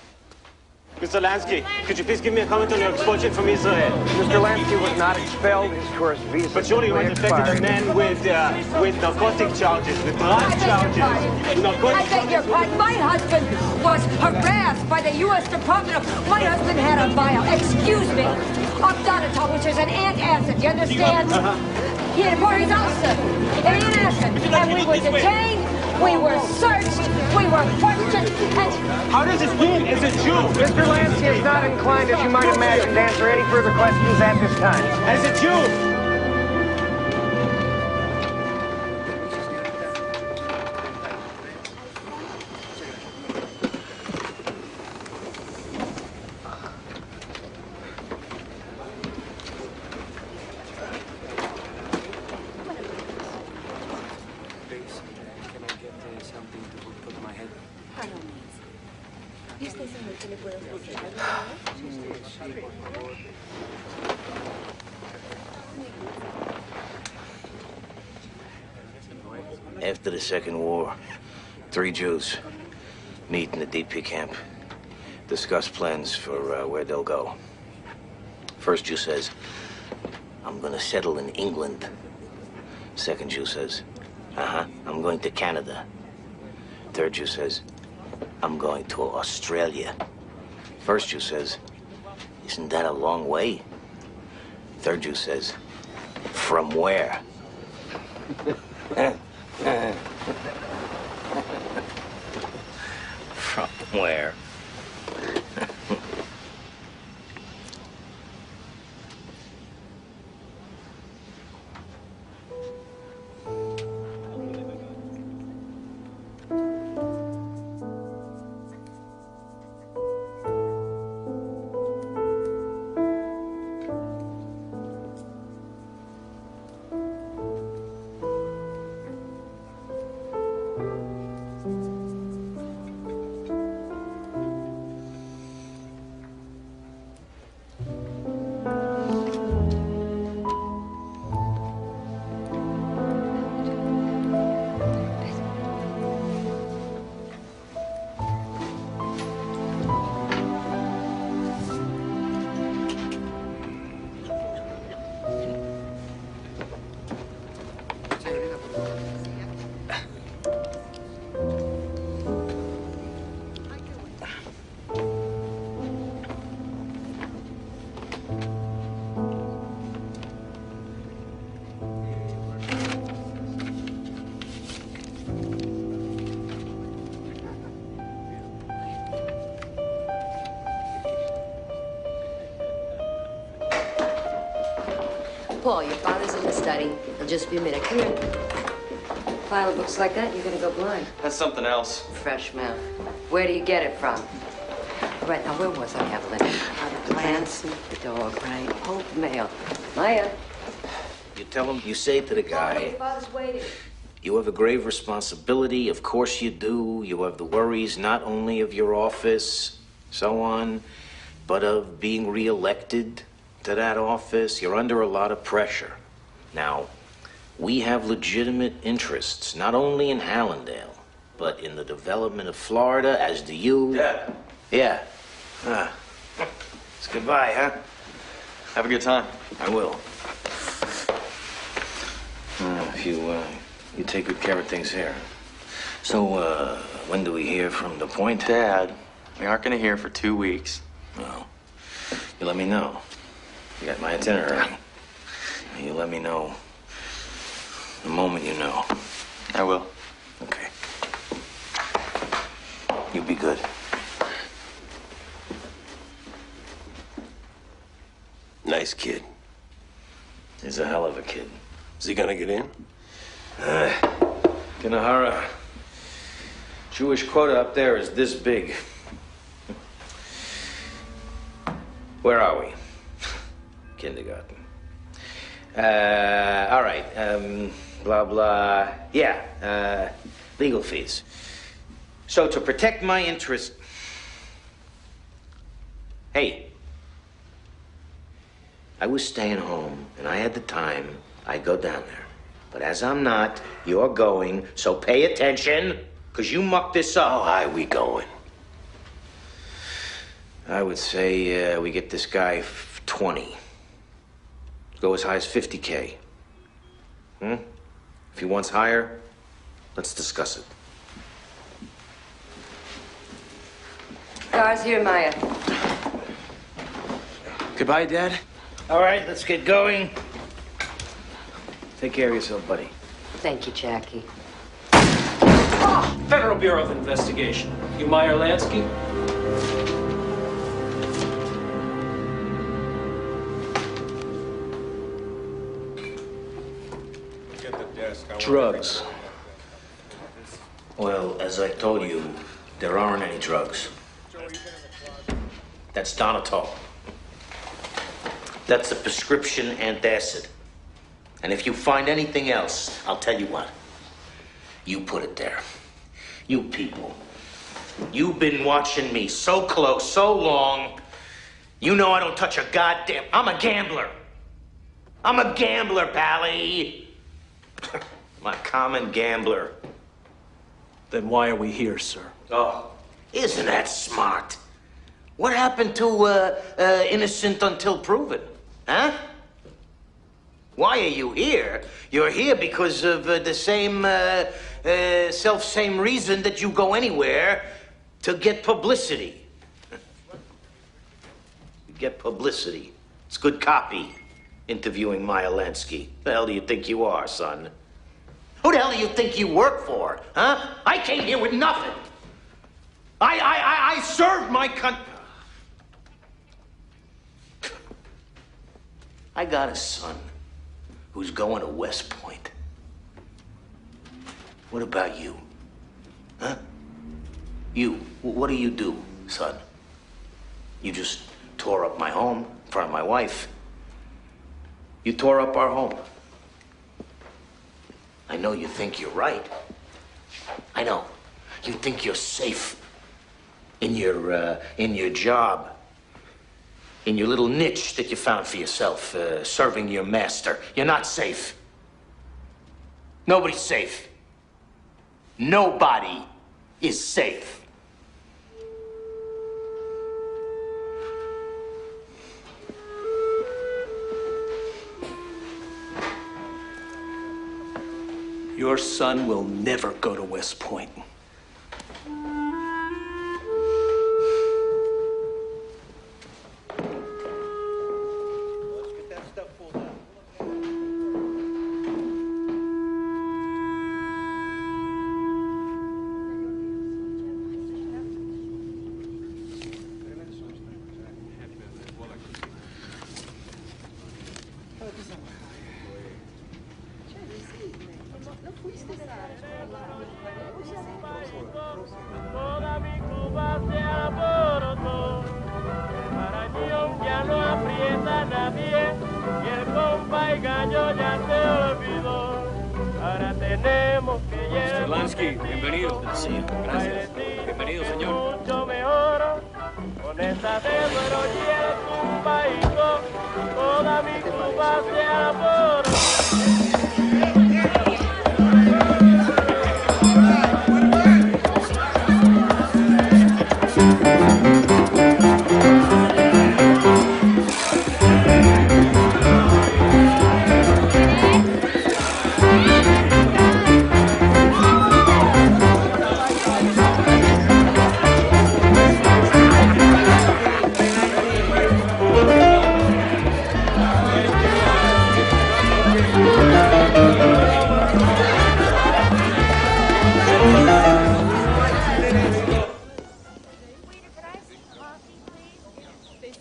Mr. Lansky, could you please give me a comment on your expulsion from Israel? Mr. Lansky was not expelled. His tourist visa. But surely you weren't affected a man with narcotic charges, with drug charges, with narcotic I beg your pardon. My husband was harassed by the U.S. Department of... My husband had a vial, excuse me, of Donatol, which is an antacid, you understand? He had bought his ulcer, an antacid, and we were detained, we were searched, we were questioned, and... How does it feel as a Jew? Mr. Lansky is not inclined, as you might imagine, to answer any further questions at this time. As a Jew! After the Second War, 3 Jews meet in the DP camp, discuss plans for where they'll go. First Jew says, I'm gonna settle in England. Second Jew says, I'm going to Canada. Third Jew says, I'm going to Australia. First Jew says, isn't that a long way? Third Jew says, from where? From where? Paul, your father's in the study. He'll just be a minute. Come here. Pile of books like that, you're gonna go blind. That's something else. Fresh mouth. Where do you get it from? All right, now where was I, Evelyn? The plants, the dog, right? Hold the mail. Maya. You tell him, you say to the guy, Your father's waiting. you have a grave responsibility, of course you do. You have the worries not only of your office, so on, but of being reelected to that office. You're under a lot of pressure. Now, we have legitimate interests, not only in Hallandale, but in the development of Florida, as do you. Dad. Yeah. It's goodbye, huh? Have a good time. I will. If you take good care of things here. So, when do we hear from the point? Dad, we aren't gonna hear for 2 weeks. Well, you let me know. You got my itinerary. You let me know the moment you know. I will. Okay. You be good. Nice kid. He's a hell of a kid. Is he gonna get in? Kinahara. Jewish quota up there is this big. Where are we? Kindergarten. All right. Blah, blah. Yeah, legal fees. So to protect my interest... Hey, I was staying home and I had the time, I'd go down there. But as I'm not, you're going, so pay attention, because you mucked this up. How high we going? I would say we get this guy 20. Go as high as 50K. If he wants higher, let's discuss it. Car's here, Maya. Goodbye, Dad. All right, let's get going. Take care of yourself, buddy. Thank you, Jackie. Federal Bureau of Investigation. You Meyer Lansky? Drugs. Well, as I told you, there aren't any drugs. That's Donatol. That's a prescription antacid. And if you find anything else, I'll tell you what. You put it there. You people. You've been watching me so close, so long. You know I don't touch a goddamn... I'm a gambler. I'm a gambler, Pally. I'm a common gambler. Then why are we here, sir? Oh, isn't that smart? What happened to innocent until proven? Huh? Why are you here? You're here because of the same, self-same reason that you go anywhere to get publicity. You get publicity. It's good copy, interviewing Maya Lansky. The hell do you think you are, son? Who the hell do you think you work for, huh? I came here with nothing. I served my country. I got a son who's going to West Point. What about you? Huh? You, what do you do, son? You just tore up my home in front of my wife. You tore up our home. I know you think you're right. I know. You think you're safe in your job. In your little niche that you found for yourself, serving your master. You're not safe. Nobody's safe. Nobody is safe. Your son will never go to West Point. Toda mi Cuba se alborotó. Para Unión ya no aprieta nadie. Y el compa y gallo ya se olvidó. Ahora tenemos que llevar. Mr. Lansky, bienvenido. Gracias. Bienvenido, señor. Mucho mejor. Con esa de duero y el cubaíto. Toda mi Cuba se alborotó.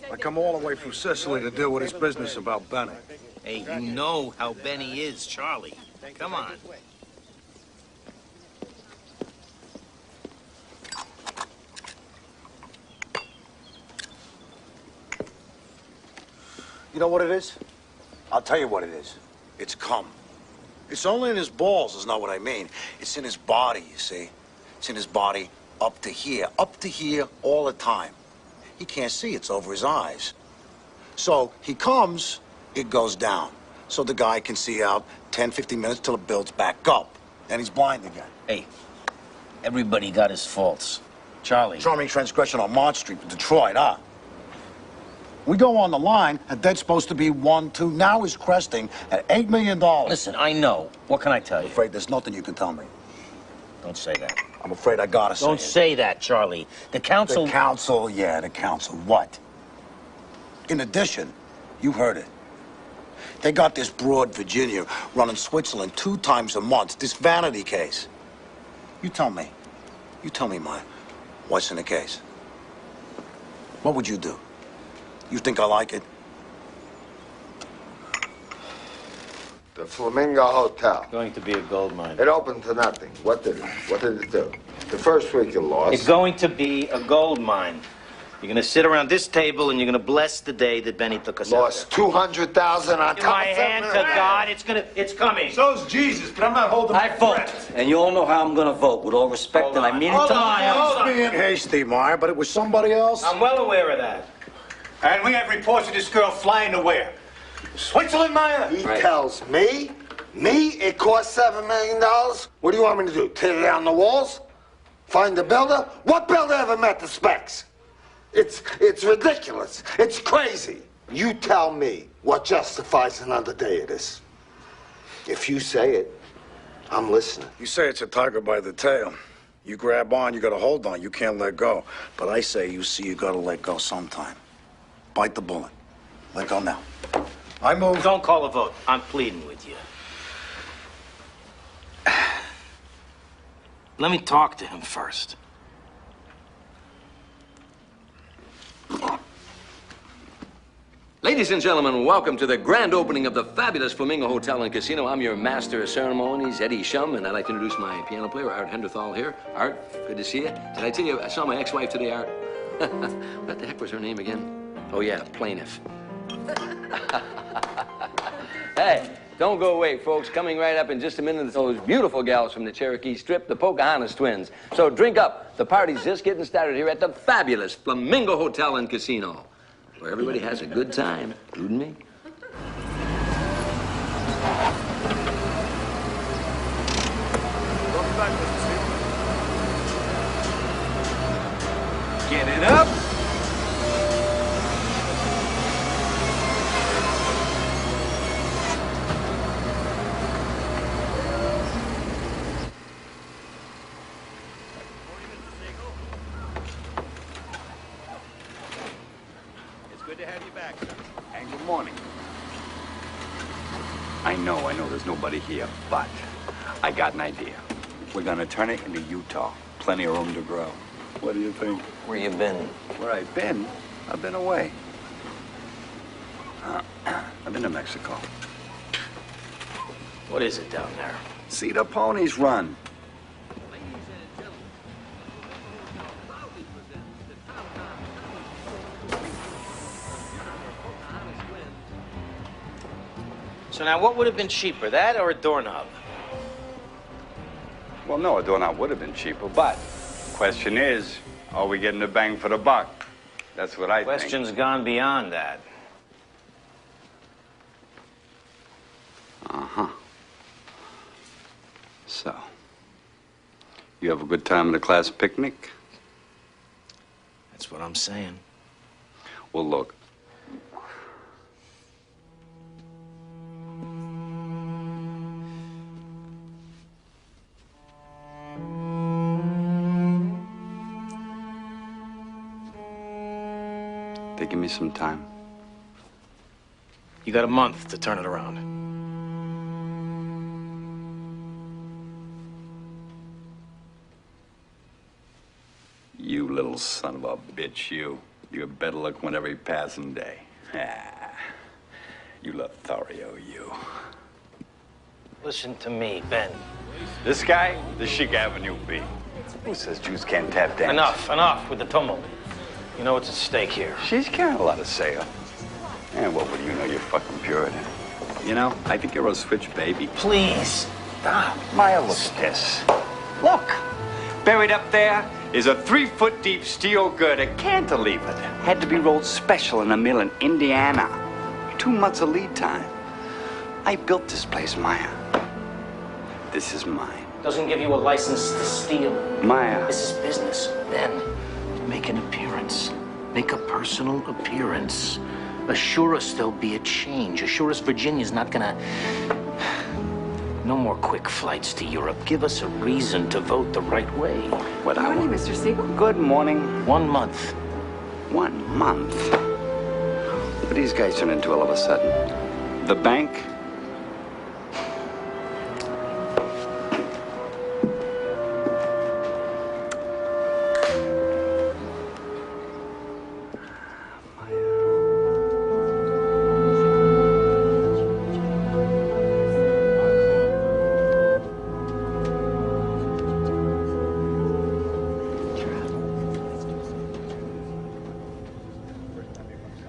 I come all the way from Sicily to deal with his business about Benny. Hey, you know how Benny is, Charlie. Come on. You know what it is? I'll tell you what it is. It's cum. It's only in his balls, is not what I mean. It's in his body, you see. It's in his body up to here all the time. He can't see, it's over his eyes. So he comes, it goes down. So the guy can see out 10, 15 minutes till it builds back up. And he's blind again. Hey, everybody got his faults. Charlie. Charming transgression on Mott Street with Detroit, huh? We go on the line, and that's supposed to be 1, 2. Now he's cresting at $8 million. Listen, I know. What can I tell you? I'm afraid there's nothing you can tell me. Don't say that. I'm afraid I gotta say Don't say that, Charlie. The council... The council, yeah, the council. What? In addition, you heard it. They got this broad Virginia running Switzerland 2 times a month, this vanity case. You tell me, Maya, what's in the case? What would you do? You think I like it? The Flamingo Hotel. Going to be a gold mine. It opened to nothing. What did it do? The first week you lost. It's going to be a gold mine. You're going to sit around this table and you're going to bless the day that Benny took us lost out. Lost 200,000 on top My hand to God, it's coming. So's Jesus, but I'm not holding I vote, and you all know how I'm going to vote. With all respect, and I mean it to my I was being hasty, Meyer, but it was somebody else. I'm well aware of that. And we have reports of this girl flying to where? Switzerland, Meyer? He tells me it cost $7 million? What do you want me to do, tear down the walls? Find the builder? What builder ever met the specs? It's ridiculous. It's crazy. You tell me what justifies another day of this. If you say it, I'm listening. You say it's a tiger by the tail. You grab on, you gotta hold on, you can't let go. But I say, you see, you gotta let go sometime. Bite the bullet. Let go now. I move. Don't call a vote. I'm pleading with you. Let me talk to him first. Ladies and gentlemen, welcome to the grand opening of the fabulous Flamingo Hotel and Casino. I'm your master of ceremonies, Eddie Shum, and I'd like to introduce my piano player, Art Henderthal here. Art, good to see you. Did I tell you I saw my ex-wife today, Art? What the heck was her name again? Oh, yeah, Plaintiff. Hey, don't go away, folks. Coming right up in just a minute, those beautiful gals from the Cherokee Strip, the Pocahontas twins. So drink up. The party's just getting started here at the fabulous Flamingo Hotel and Casino, where everybody has a good time, including me. Welcome back, Mr. Steve. Get it up. And good morning. I know there's nobody here, but I got an idea. We're gonna turn it into Utah. Plenty of room to grow. What do you think? Where you been? Where I've been? I've been away. I've been to Mexico. What is it down there? See the ponies run. So now what would have been cheaper, that or a doorknob? Well, no, a doorknob would have been cheaper, but question is, are we getting the bang for the buck? That's what I think. Question's gone beyond that. Uh-huh. So, you have a good time at the class picnic? That's what I'm saying. Well, look. They give me some time. You got a month to turn it around. You little son of a bitch, you. You have better luck with every passing day. Ah, you Lothario, you. Listen to me, Ben. This guy, the Chic Avenue B. Who says Jews can't tap dance? Enough with the tumult. You know what's at stake here. She's got a lot to say. And what would you know, you fucking Puritan? You know, I think you're a switch baby. Please, stop. Maya, look at this. Look, buried up there is a 3-foot deep steel girder cantilever. Had to be rolled special in a mill in Indiana. 2 months of lead time. I built this place, Maya. This is mine. Doesn't give you a license to steal. Maya. This is business. Then, make an appearance. Make a personal appearance. Assure us there'll be a change. Assure us Virginia's not gonna... No more quick flights to Europe. Give us a reason to vote the right way. What Good morning, Mr. Siegel. Good morning. 1 month. 1 month? What these guys turn into all of a sudden? The bank?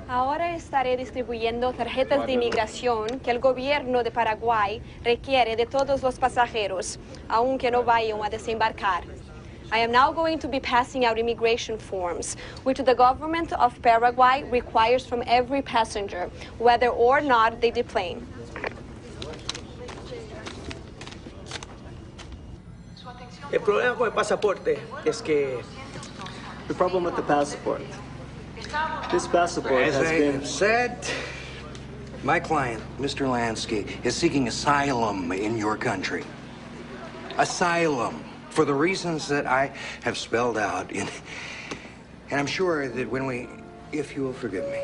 Ahora estaré distribuyendo tarjetas de inmigración que el gobierno de Paraguay requiere de todos los pasajeros, aunque no vayan a desembarcar. I am now going to be passing out immigration forms, which the government of Paraguay requires from every passenger, whether or not they deplane. El problema con el pasaporte es que... The problem with the passport. This passport As has I been... have said, my client, Mr. Lansky, is seeking asylum in your country. Asylum for the reasons that I have spelled out in... And I'm sure that when we, if you will forgive me,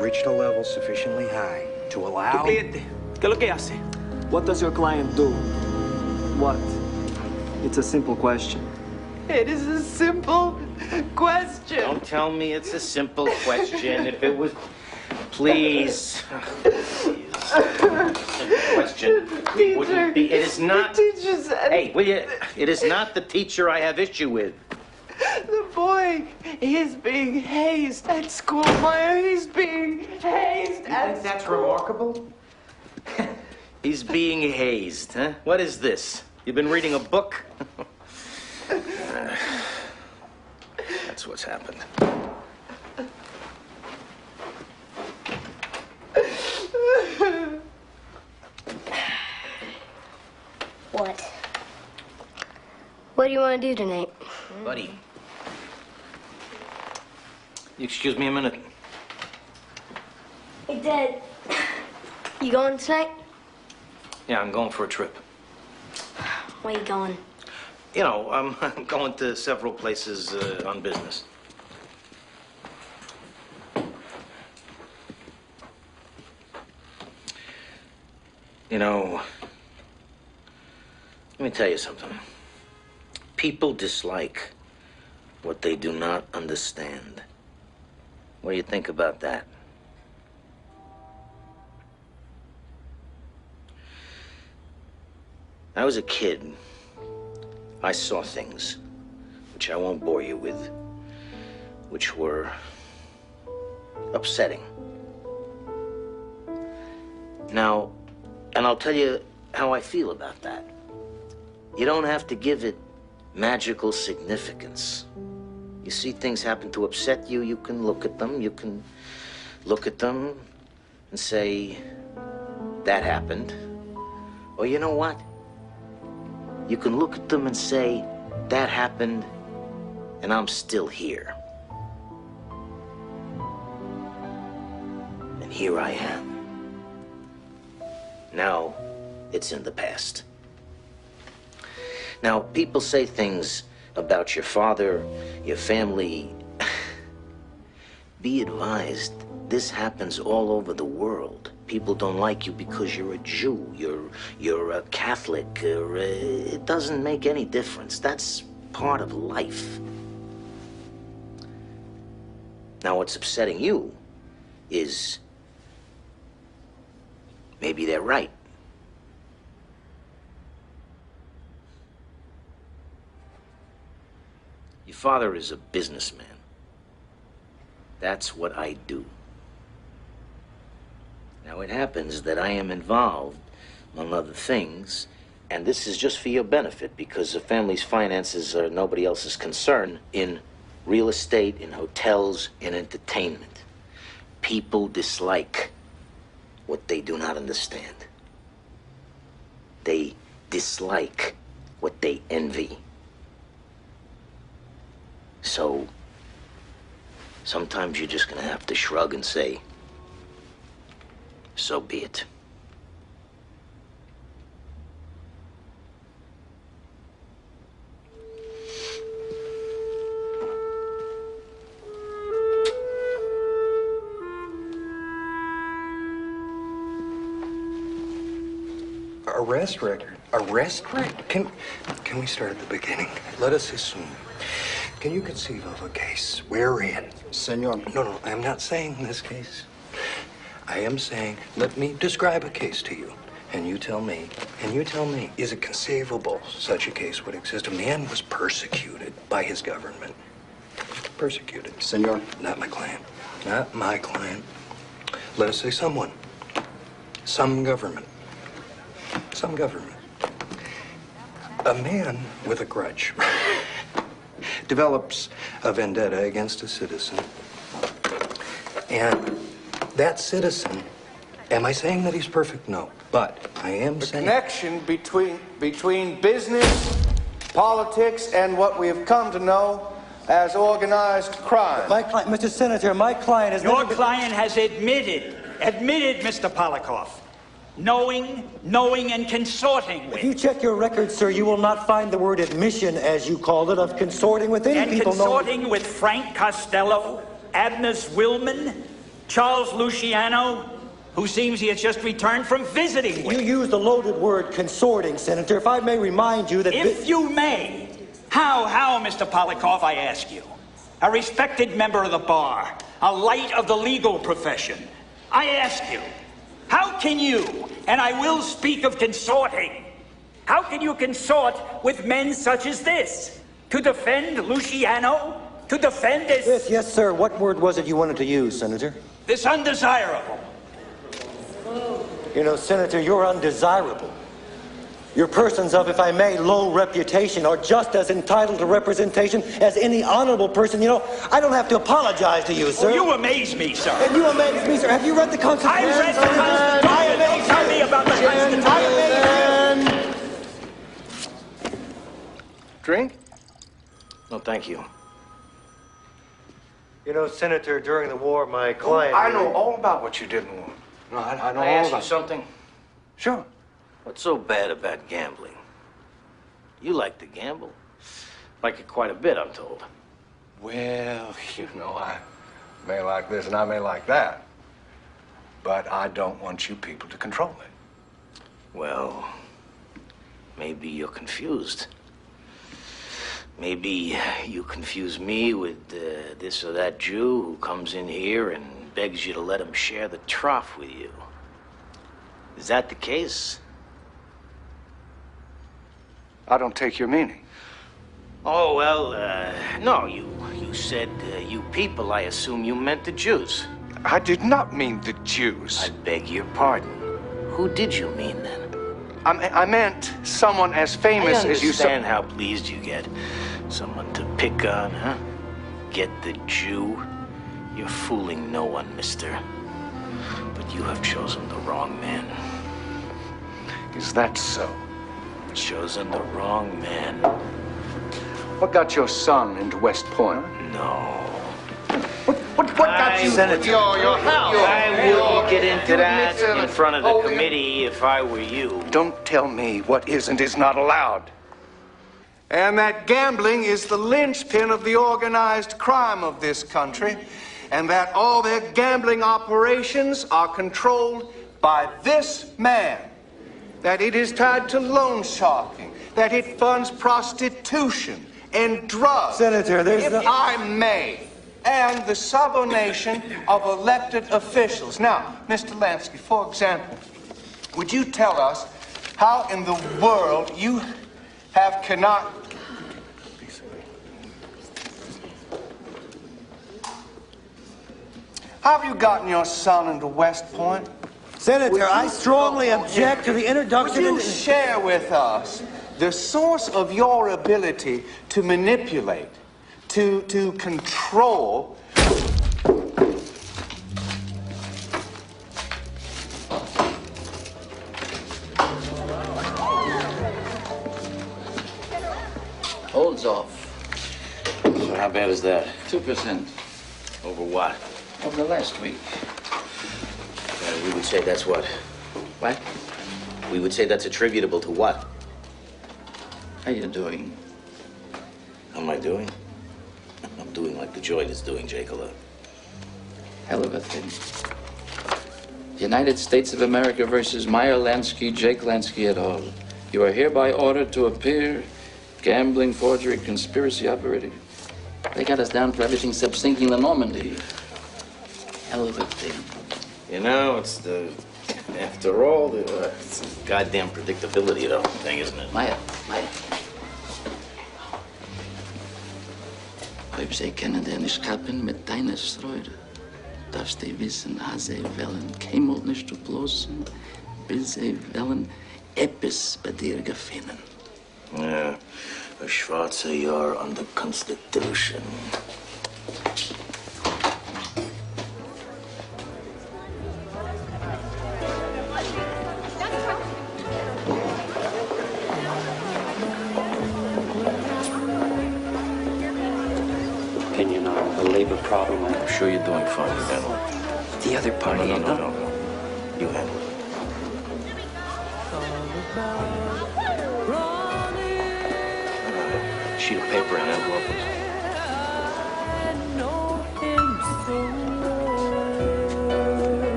reached a level sufficiently high to allow... Tu cliente, ¿qué es lo que hace? What does your client do? What? It's a simple question. It is a simple question. Don't tell me it's a simple question. If it was... Please. Simple question. Teacher, wouldn't be... It is not... The teacher said... Hey, will you... It is not the teacher I have issue with. The boy is being hazed at school, Maya. He's being hazed at school. That's remarkable? He's being hazed, huh? What is this? You've been reading a book? That's what's happened. What? What do you want to do tonight? Buddy. You excuse me a minute? Hey, Dad. You going tonight? Yeah, I'm going for a trip. Where you going? You know, I'm going to several places on business. You know, let me tell you something. People dislike what they do not understand. What do you think about that? I was a kid. I saw things, which I won't bore you with, which were upsetting. Now, And I'll tell you how I feel about that. You don't have to give it magical significance. You see things happen to upset you, you can look at them. You can look at them and say, that happened. Or you know what? You can look at them and say, that happened, and I'm still here. And here I am. Now, it's in the past. Now, people say things about your father, your family. Be advised, this happens all over the world. People don't like you because you're a Jew, you're a Catholic, or it doesn't make any difference. That's part of life. Now, what's upsetting you is maybe they're right. Your father is a businessman. That's what I do. Now, it happens that I am involved, among other things, and this is just for your benefit because the family's finances are nobody else's concern, in real estate, in hotels, in entertainment. People dislike what they do not understand. They dislike what they envy. So, sometimes you're just gonna have to shrug and say, so be it. Arrest record. Arrest record? Can we start at the beginning? Let us assume. Can you conceive of a case wherein... Senor. No, I'm not saying this case. I am saying, let me describe a case to you. And you tell me, is it conceivable such a case would exist? A man was persecuted by his government. Persecuted. Senor. Not my client. Not my client. Let us say someone. Some government. Some government. A man with a grudge develops a vendetta against a citizen. And that citizen, am I saying that he's perfect? No. But I am saying... The connection between business, politics, and what we have come to know as organized crime. My client, Mr. Senator, my client has... Your client has admitted, Mr. Polikoff, knowing and consorting with. If you check your records, sir, you will not find the word admission, as you called it, of consorting with any people. And consorting with Frank Costello, Agnes Willman, Charles Luciano, who seems he has just returned from visiting with. You used the loaded word consorting, Senator. If I may remind you that... If you may. How, Mr. Polikoff, I ask you? A respected member of the bar, a light of the legal profession. I ask you, how can you, and I will speak of consorting, how can you consort with men such as this? To defend Luciano? To defend this... Yes, sir. What word was it you wanted to use, Senator? This undesirable. You know, Senator, you're undesirable. Your persons of, if I may, low reputation are just as entitled to representation as any honorable person. You know, I don't have to apologize to you, sir. Oh, you amaze me, sir. And you amaze me, sir. Have you read the Constitution? I read the Constitution. Don't tell me about the Constitution. Drink? No, thank you. You know, Senator, during the war, my client... I know all about what you did in the war. No, I know Can I all ask about you something? Sure. What's so bad about gambling? You like to gamble. Like it quite a bit, I'm told. Well, you know, I may like this and I may like that. But I don't want you people to control it. Well, maybe you're confused. Maybe you confuse me with this or that Jew who comes in here and begs you to let him share the trough with you. Is that the case? I don't take your meaning. Oh, well, no, you said you people. I assume you meant the Jews. I did not mean the Jews. I beg your pardon. Who did you mean then? I meant someone as famous I as you. understand how pleased you get. Someone to pick on, huh? Get the Jew? You're fooling no one, mister. But you have chosen the wrong man. Is that so? Chosen the wrong man. What got your son into West Point? No. What got you? Senator, Your house. I wouldn't get into that in front of the committee if I were you. Don't tell me what is and is not allowed. And that gambling is the linchpin of the organized crime of this country, and that all their gambling operations are controlled by this man, that it is tied to loan sharking, that it funds prostitution and drugs. Senator, there's if I may, and the subordination of elected officials. Now, Mr. Lansky, for example, would you tell us how in the world you cannot... How have you gotten your son into West Point? Senator, I strongly object to the introduction... Would you share with us the source of your ability to manipulate, to control... Holds off. So how bad is that? 2%. Over what? Over the last week. We would say that's what? What? We would say that's attributable to what? How you doing? How am I doing? I'm doing like the joint is doing, Jekyll. Hell of a thing. United States of America versus Meyer Lansky, Jake Lansky et al. You are hereby ordered to appear. Gambling, forgery, conspiracy operating. They got us down for everything except sinking the Normandy. Hell of a thing. You know, it's the... After all, it's the goddamn predictability of the whole thing, isn't it? Meyer. Ob sie können dir nicht kappen mit deiner Streude, darfst du wissen, als sie wollen, keinmal nicht zu bloßen, bis sie wollen etwas bei dir gefunden. Ja, a schwarzer Jahr on the Constitution. Opinion on the labor problem. I'm sure you're doing fine. You handle it. The other party, No. You handle it. Sheet of paper and envelope.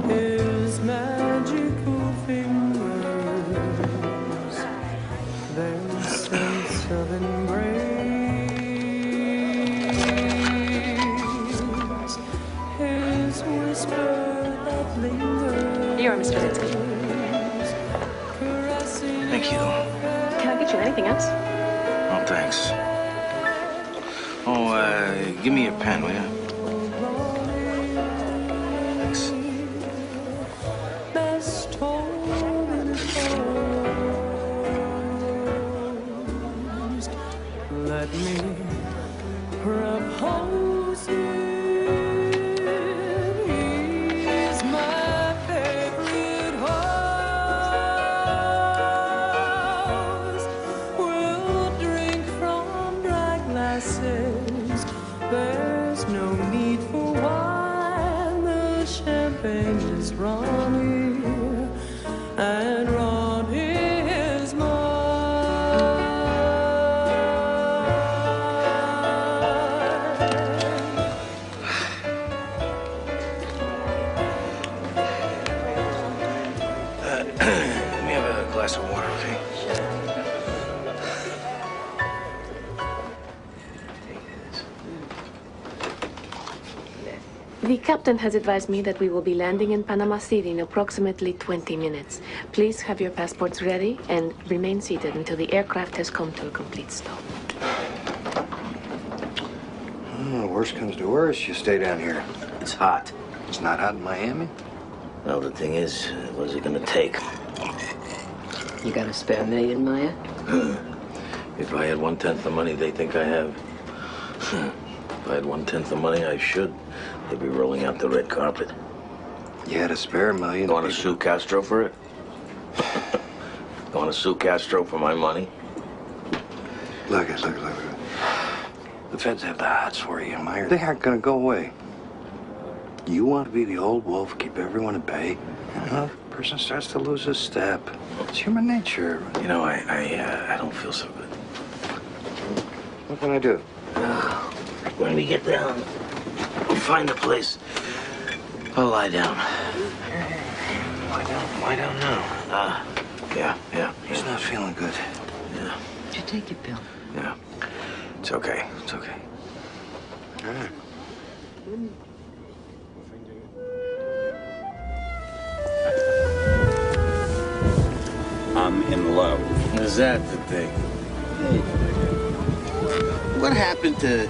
His magical fingers, their sense of embrace, his whisper that lingers. Here, Mr. Lansky. Thank you. Can I get you anything else? Oh, thanks. Oh, give me your pen, will you? Thanks. Best home in closed. Let me propose him. He's my favorite horse. We'll drink from dry glasses. There's no need for wine. The champagne is Ronnie, and Ronnie is Let me have a glass of water, okay? The captain has advised me that we will be landing in Panama City in approximately 20 minutes. Please have your passports ready and remain seated until the aircraft has come to a complete stop. Oh, worst comes to worst, you stay down here. It's hot. It's not hot in Miami? Well, the thing is, what's it gonna take? You got a spare million, Maya? If I had 1/10 the money they think I have. If I had 1/10 the money I should, they'd be rolling out the red carpet. You had a spare million. Want to sue Castro for it? Want to sue Castro for my money? Look. The feds have the hots for you, Meyer. They aren't gonna go away. You want to be the old wolf, keep everyone at bay. You know, if a person starts to lose a step. It's human nature. You know, I don't feel so good. What can I do? When we get down, we'll find a place. I'll lie down. Lie down now. Yeah. He's not feeling good. Yeah. Did you take your pill? Yeah. It's okay. All right. I'm in love. Is that the thing? Hey. What happened to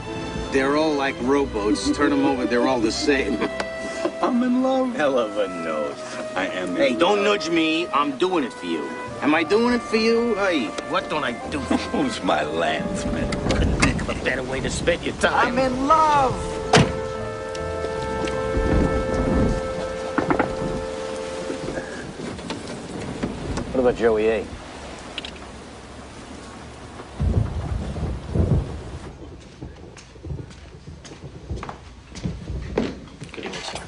they're all like rowboats? Turn them over, they're all the same. I'm in love. Hell of a note. I am in Hey, don't love. nudge me. I'm doing it for you. Am I doing it for you? Hey, what don't I do? Who's my landsman? Couldn't think of a better way to spend your time. I'm in love. What about Joey A? Good evening, sir.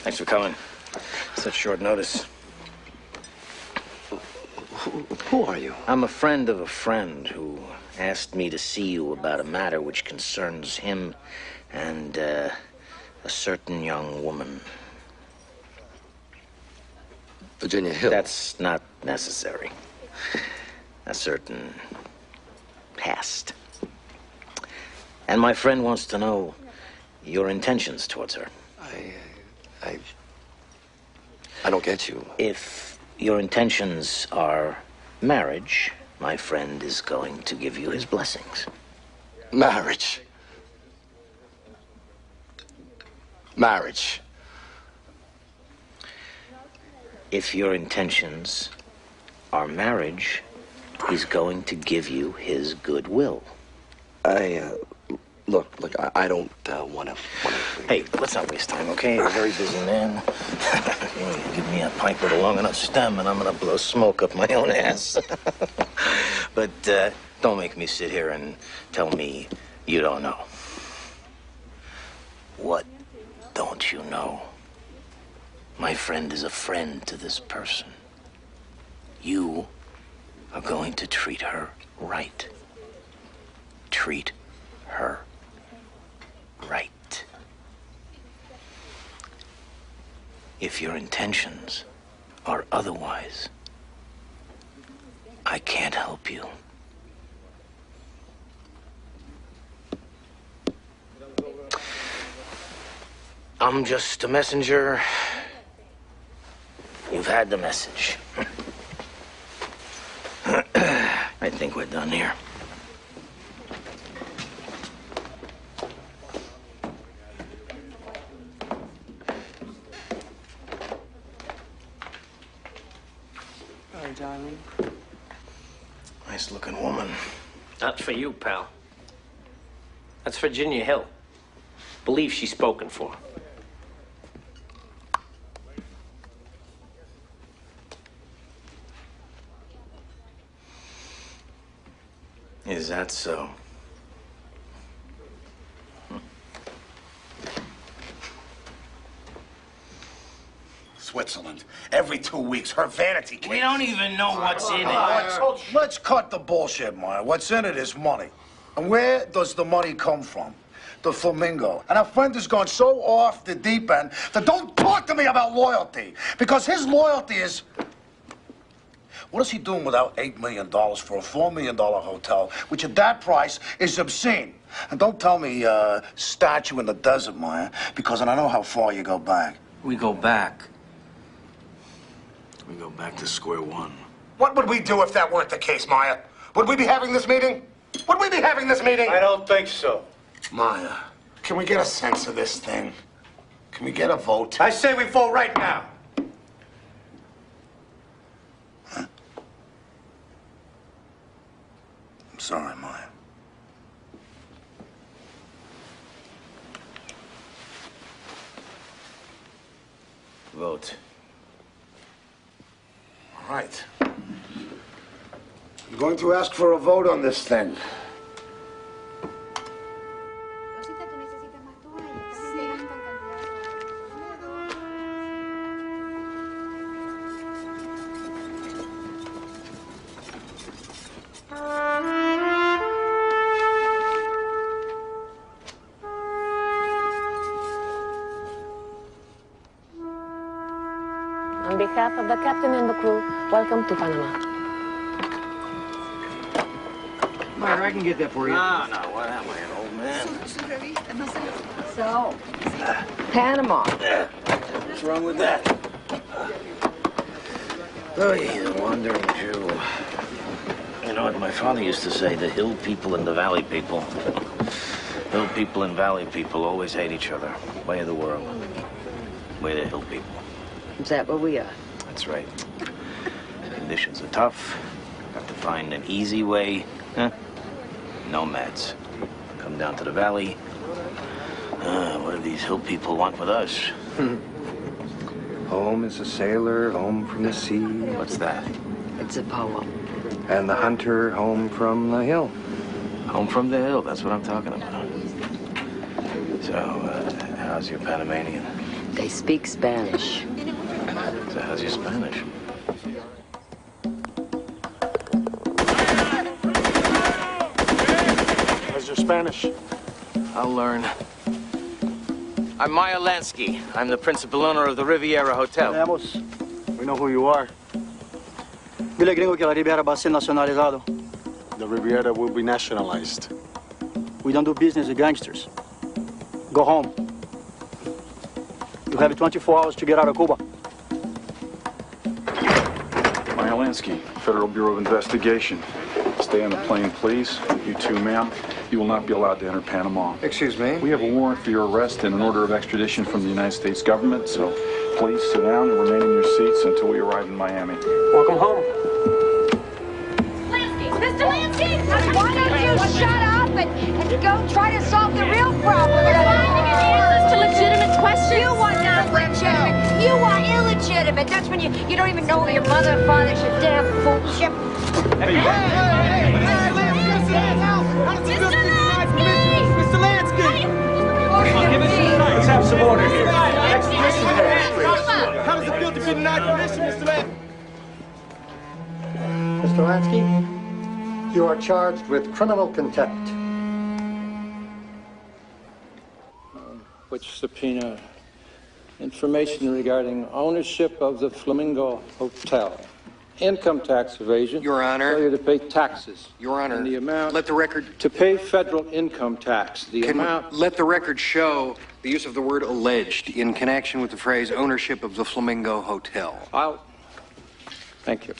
Thanks for coming. Such short notice. Who are you? I'm a friend of a friend who asked me to see you about a matter which concerns him and a certain young woman. Virginia Hill. That's not necessary. A certain past. And my friend wants to know your intentions towards her. I don't get you. If your intentions are marriage, my friend is going to give you his blessings. Marriage. Marriage. If your intentions are marriage, he's going to give you his goodwill. Look, I don't want to... Hey, let's not waste time, okay? You're a very busy man. Give me a pipe with a long enough stem and I'm gonna blow smoke up my own ass. But don't make me sit here and tell me you don't know. What don't you know? My friend is a friend to this person. You are going to treat her right. Treat her right. If your intentions are otherwise, I can't help you. I'm just a messenger. You've had the message. I think we're done here. Hi, darling. Nice looking woman. That's for you, pal. That's Virginia Hill. Believe she's spoken for. Is that so? Switzerland. Every 2 weeks, her vanity case. We don't even know what's in it. Let's cut the bullshit, Maya. What's in it is money. And where does the money come from? The Flamingo. And our friend has gone so off the deep end that don't talk to me about loyalty. Because his loyalty is... What is he doing without $8 million for a $4 million hotel, which at that price is obscene? And don't tell me statue in the desert, Maya, because I know how far you go back. We go back. We go back to square one. What would we do if that weren't the case, Maya? Would we be having this meeting? Would we be having this meeting? I don't think so. Maya, can we get a sense of this thing? Can we get a vote? I say we vote right now. Huh? I'm sorry, Maya. Vote. All right. I'm going to ask for a vote on this thing. On behalf of the captain and the crew, welcome to Panama. Myra, I can get that for you. No, what am I, an old man? So, Panama. What's wrong with that? Oh, he's a wandering Jew. You know what my father used to say, the hill people and the valley people. Hill people and valley people always hate each other. Way of the world. Way of the hill people. Is that where we are? That's right. Conditions are tough. Have to find an easy way. Huh? Nomads. Come down to the valley. What do these hill people want with us? Home is a sailor, home from the sea. What's that? It's a poem. And the hunter, home from the hill. Home from the hill, that's what I'm talking about. So, how's your Panamanian? They speak Spanish. So how's your Spanish? How's your Spanish? I'll learn. I'm Maya Lansky. I'm the principal owner of the Riviera Hotel. Vamos. We know who you are. Dile gringo que la Riviera va a ser nacionalizado. The Riviera will be nationalized. We don't do business with gangsters. Go home. You have 24 hours to get out of Cuba. Maya Lansky, Federal Bureau of Investigation. Stay on the plane, please. You too, ma'am. You will not be allowed to enter Panama. Excuse me? We have a warrant for your arrest and an order of extradition from the United States government, so please sit down and remain in your seats until we arrive in Miami. Welcome home. Lansky! Mr. Lansky! Why don't you shut up and go try to solve the real problem? Finding an answers to legitimate questions. You are not legitimate. You are illegitimate. That's when you don't even know who your mother and father's, your damn bullshit. Mr. Lansky! Give us some time. Let's have some order here. Extradition papers, please. How does it feel to be denied permission, Mr. Lansky? Mr. Lansky, you are charged with criminal contempt. Which subpoena information regarding ownership of the Flamingo Hotel, income tax evasion, Your Honor, failure to pay taxes, Your Honor, and the amount let the record to pay federal income tax, the amount. Let the record show the use of the word alleged in connection with the phrase ownership of the Flamingo Hotel. Thank you.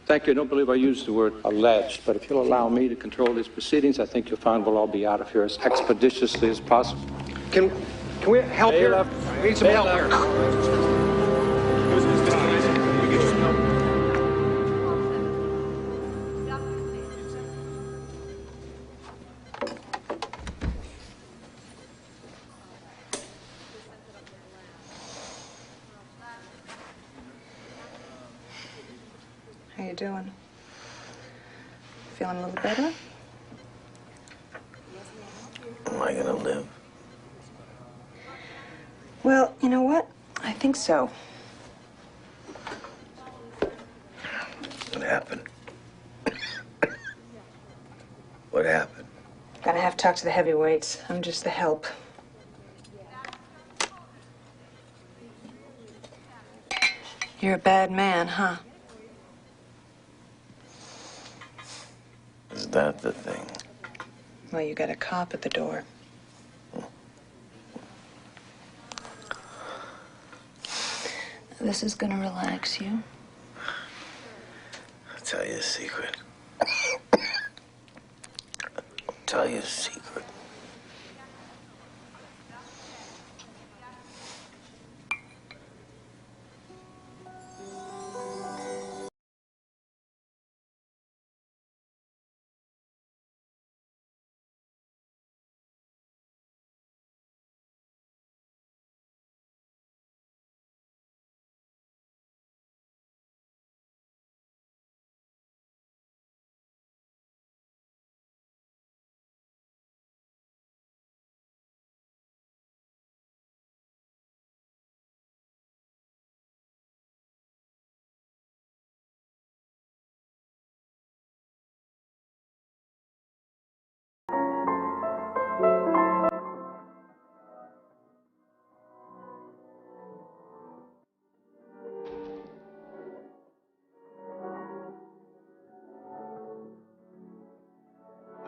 Thank you. I don't believe I used the word alleged, but if you'll allow me to control these proceedings, I think you'll find we'll all be out of here as expeditiously as possible. Can we help here? We need some help here. How you doing? Feeling a little better? Am I gonna live? Well, you know what? I think so. What happened? What happened? Gonna have to talk to the heavyweights. I'm just the help. You're a bad man, huh? that the thing? Well, you got a cop at the door. This is gonna relax you. I'll tell you a secret. I'll tell you a secret.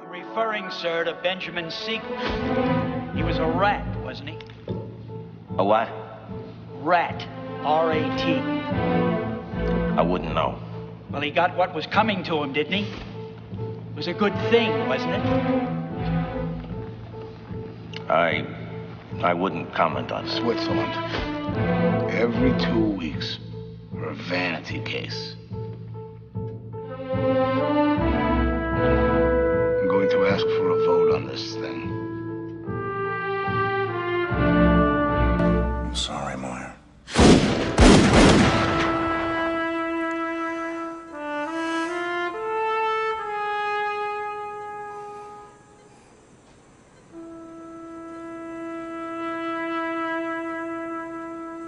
Referring, sir, to Benjamin Siegel. He was a rat, wasn't he? A what? Rat. R-A-T. I wouldn't know. Well, he got what was coming to him, didn't he? It was a good thing, wasn't it? I wouldn't comment on Switzerland. Every 2 weeks for a vanity case. I'm going to ask for a vote on this thing. I'm sorry, Moyer.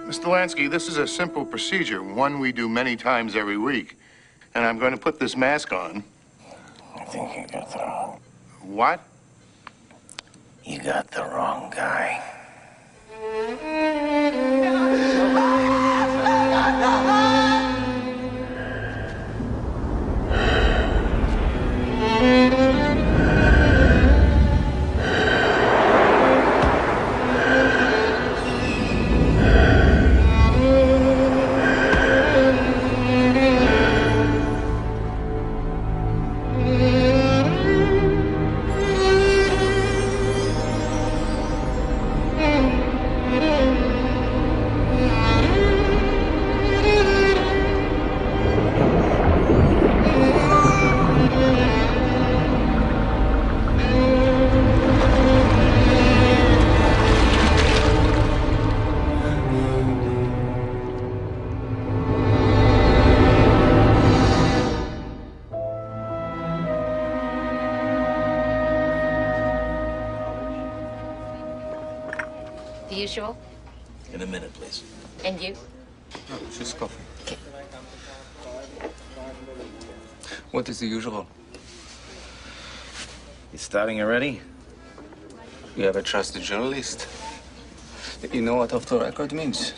Mr. Lansky, this is a simple procedure, one we do many times every week. And I'm going to put this mask on. I think you got the wrong... What? You got the wrong guy. The usual? In a minute, please. And you? No, just coffee. Okay. What is the usual? You starting already? You ever trust a journalist? You know what off the record means?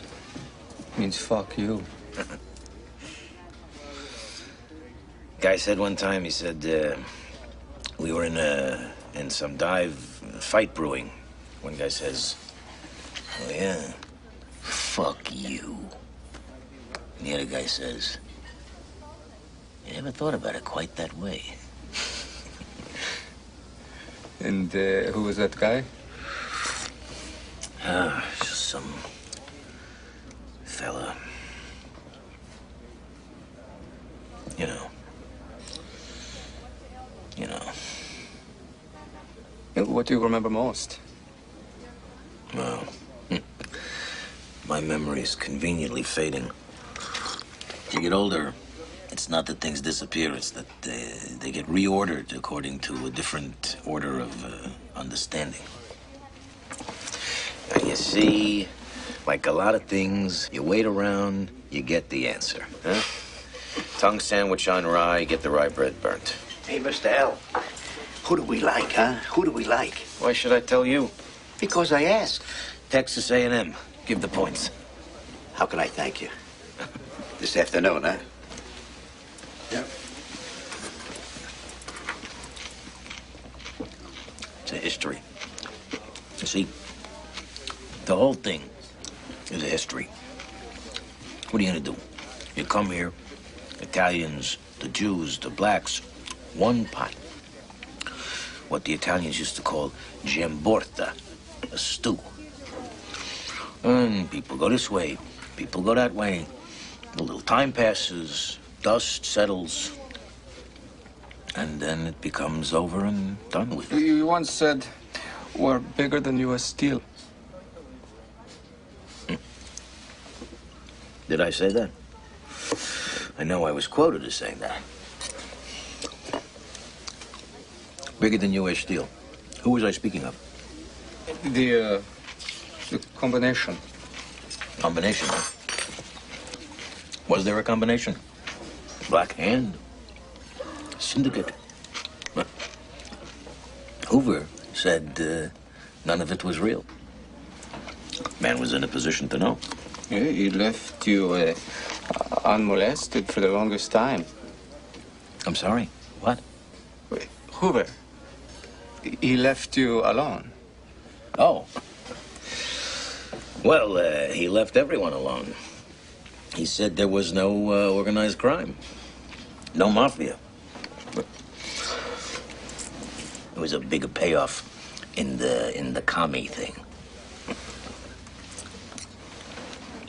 It means fuck you. Guy said one time, he said, we were in some dive fight brewing. One guy says, oh yeah, fuck you. And the other guy says, you never thought about it quite that way. And who was that guy? Just some fella. You know. What do you remember most? Well, my memory's conveniently fading. You get older, it's not that things disappear, it's that they get reordered according to a different order of understanding. Now, you see, like a lot of things, you wait around, you get the answer, huh? Tongue sandwich on rye, get the rye bread burnt. Hey, Mr. L, who do we like, huh? Who do we like? Why should I tell you? Because I asked. Texas A&M, give the points. How can I thank you? This afternoon, huh? Yep. history. You see, the whole thing is a history. What are you gonna do? You come here, Italians, the Jews, the blacks, one pot. What the Italians used to call giamborta, a stew. And people go this way, people go that way. A little time passes, dust settles, and then it becomes over and done with. You once said we're bigger than U.S. Steel. Did I say that? I know I was quoted as saying that. Bigger than U.S. Steel. Who was I speaking of? The combination. Combination, huh? Was there a combination? Black Hand? Syndicate? Hoover said none of it was real. Man was in a position to know. Yeah, he left you unmolested for the longest time. I'm sorry, what? Wait, Hoover. He left you alone. Oh. Well, he left everyone alone. He said there was no organized crime. No mafia. There was a bigger payoff in the commie thing.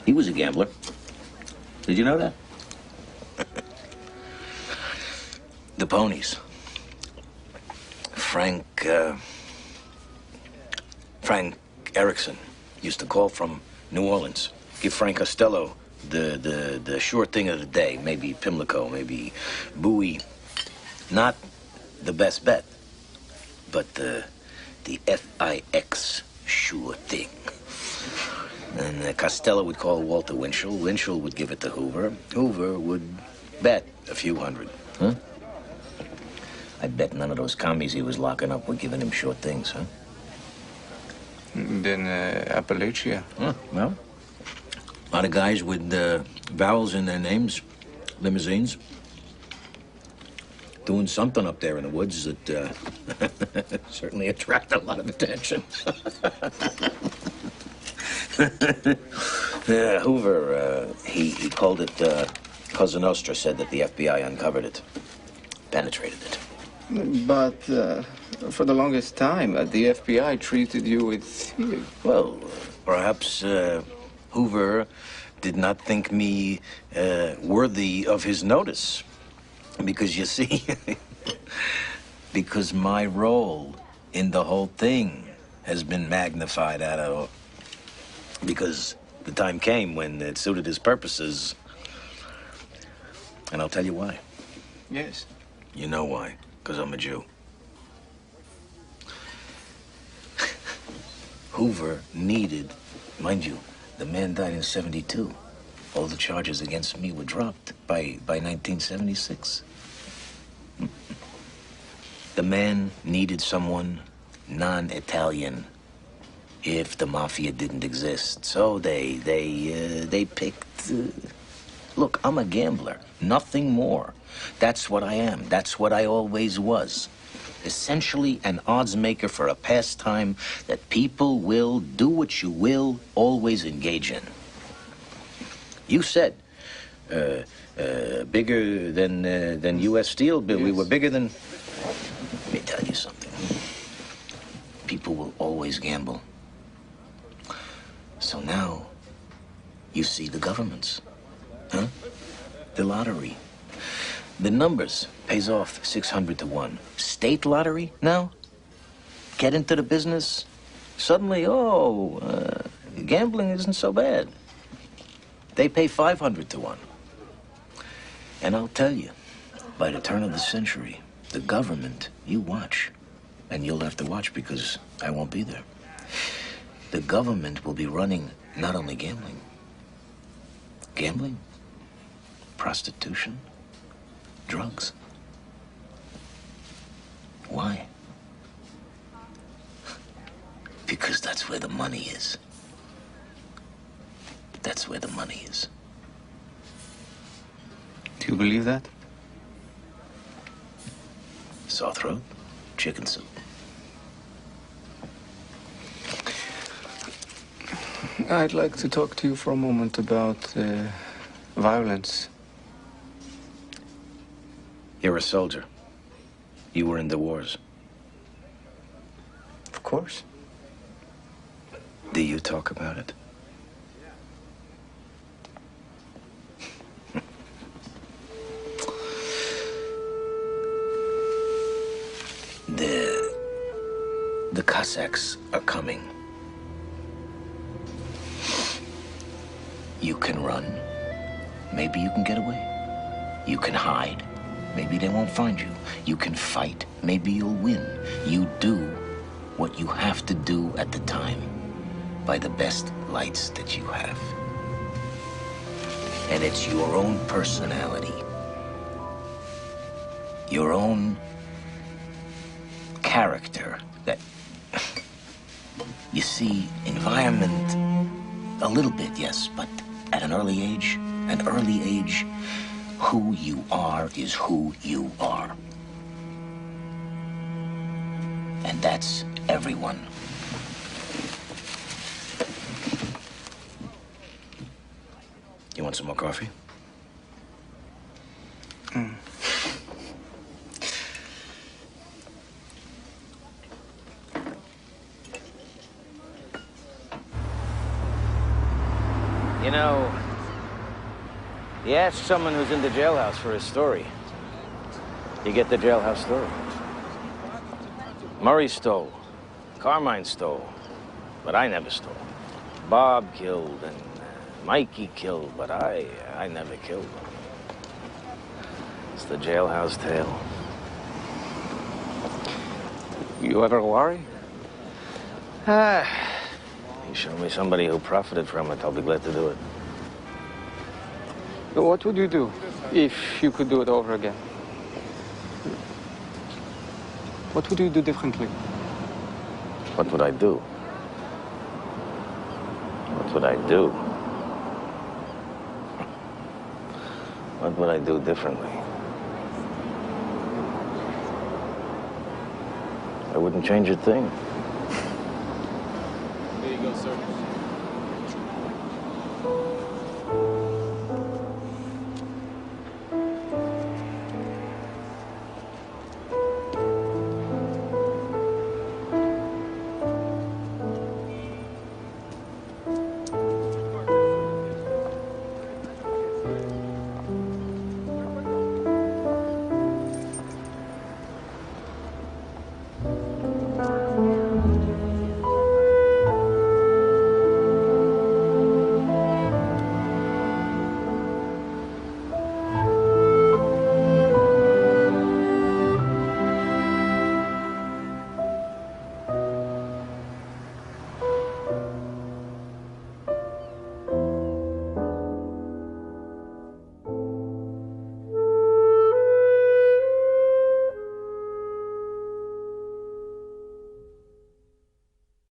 He was a gambler. Did you know that? The ponies. Frank Erickson used to call from New Orleans. Give Frank Costello the sure thing of the day. Maybe Pimlico, maybe Bowie. Not the best bet, but the FIX sure thing. And Costello would call Walter Winchell. Winchell would give it to Hoover. Hoover would bet a few hundred. Huh? I bet none of those commies he was locking up were giving him short things, huh? Then Appalachia. Huh, well, a lot of guys with vowels in their names, limousines, doing something up there in the woods that certainly attract a lot of attention. Yeah, Hoover, he called it, Cosa Nostra said that the FBI uncovered it, penetrated it. But for the longest time, the FBI treated you with... Well, perhaps Hoover did not think me worthy of his notice. Because, you see, because my role in the whole thing has been magnified out of... Because the time came when it suited his purposes. And I'll tell you why. Yes. You know why. Because I'm a Jew. Hoover needed, mind you, the man died in '72. All the charges against me were dropped by 1976. The man needed someone non-Italian if the mafia didn't exist. So they picked... Look, I'm a gambler, nothing more. That's what I am. That's what I always was. Essentially an odds maker for a pastime that people will do what you will, always engage in. You said bigger than U.S. Steel, Bill. Yes. We were bigger than... Let me tell you something. People will always gamble. So now you see the governments, huh? The lottery. The numbers pays off 600 to 1. State lottery now? Get into the business. Suddenly, gambling isn't so bad. They pay 500 to 1. And I'll tell you, by the turn of the century, the government, you watch. And you'll have to watch because I won't be there. The government will be running not only gambling, prostitution, drugs. Why? Because that's where the money is. That's where the money is. Do you believe that? Sore throat, chicken soup. I'd like to talk to you for a moment about violence. You're a soldier. You were in the wars. Of course. Do you talk about it? The Cossacks are coming. You can run. Maybe you can get away. You can hide. Maybe they won't find you. You can fight. Maybe you'll win. You do what you have to do at the time by the best lights that you have. And it's your own personality, your own character that, you see, environment, a little bit, yes, but at an early age, who you are is who you are. And that's everyone. You want some more coffee? You know, you ask someone who's in the jailhouse for his story, you get the jailhouse story. Murray stole, Carmine stole, but I never stole. Bob killed and Mikey killed, but I never killed. It's the jailhouse tale. You ever worry? You show me somebody who profited from it, I'll be glad to do it. What would you do if you could do it over again? What would you do differently? What would I do? What would I do? What would I do differently? I wouldn't change a thing.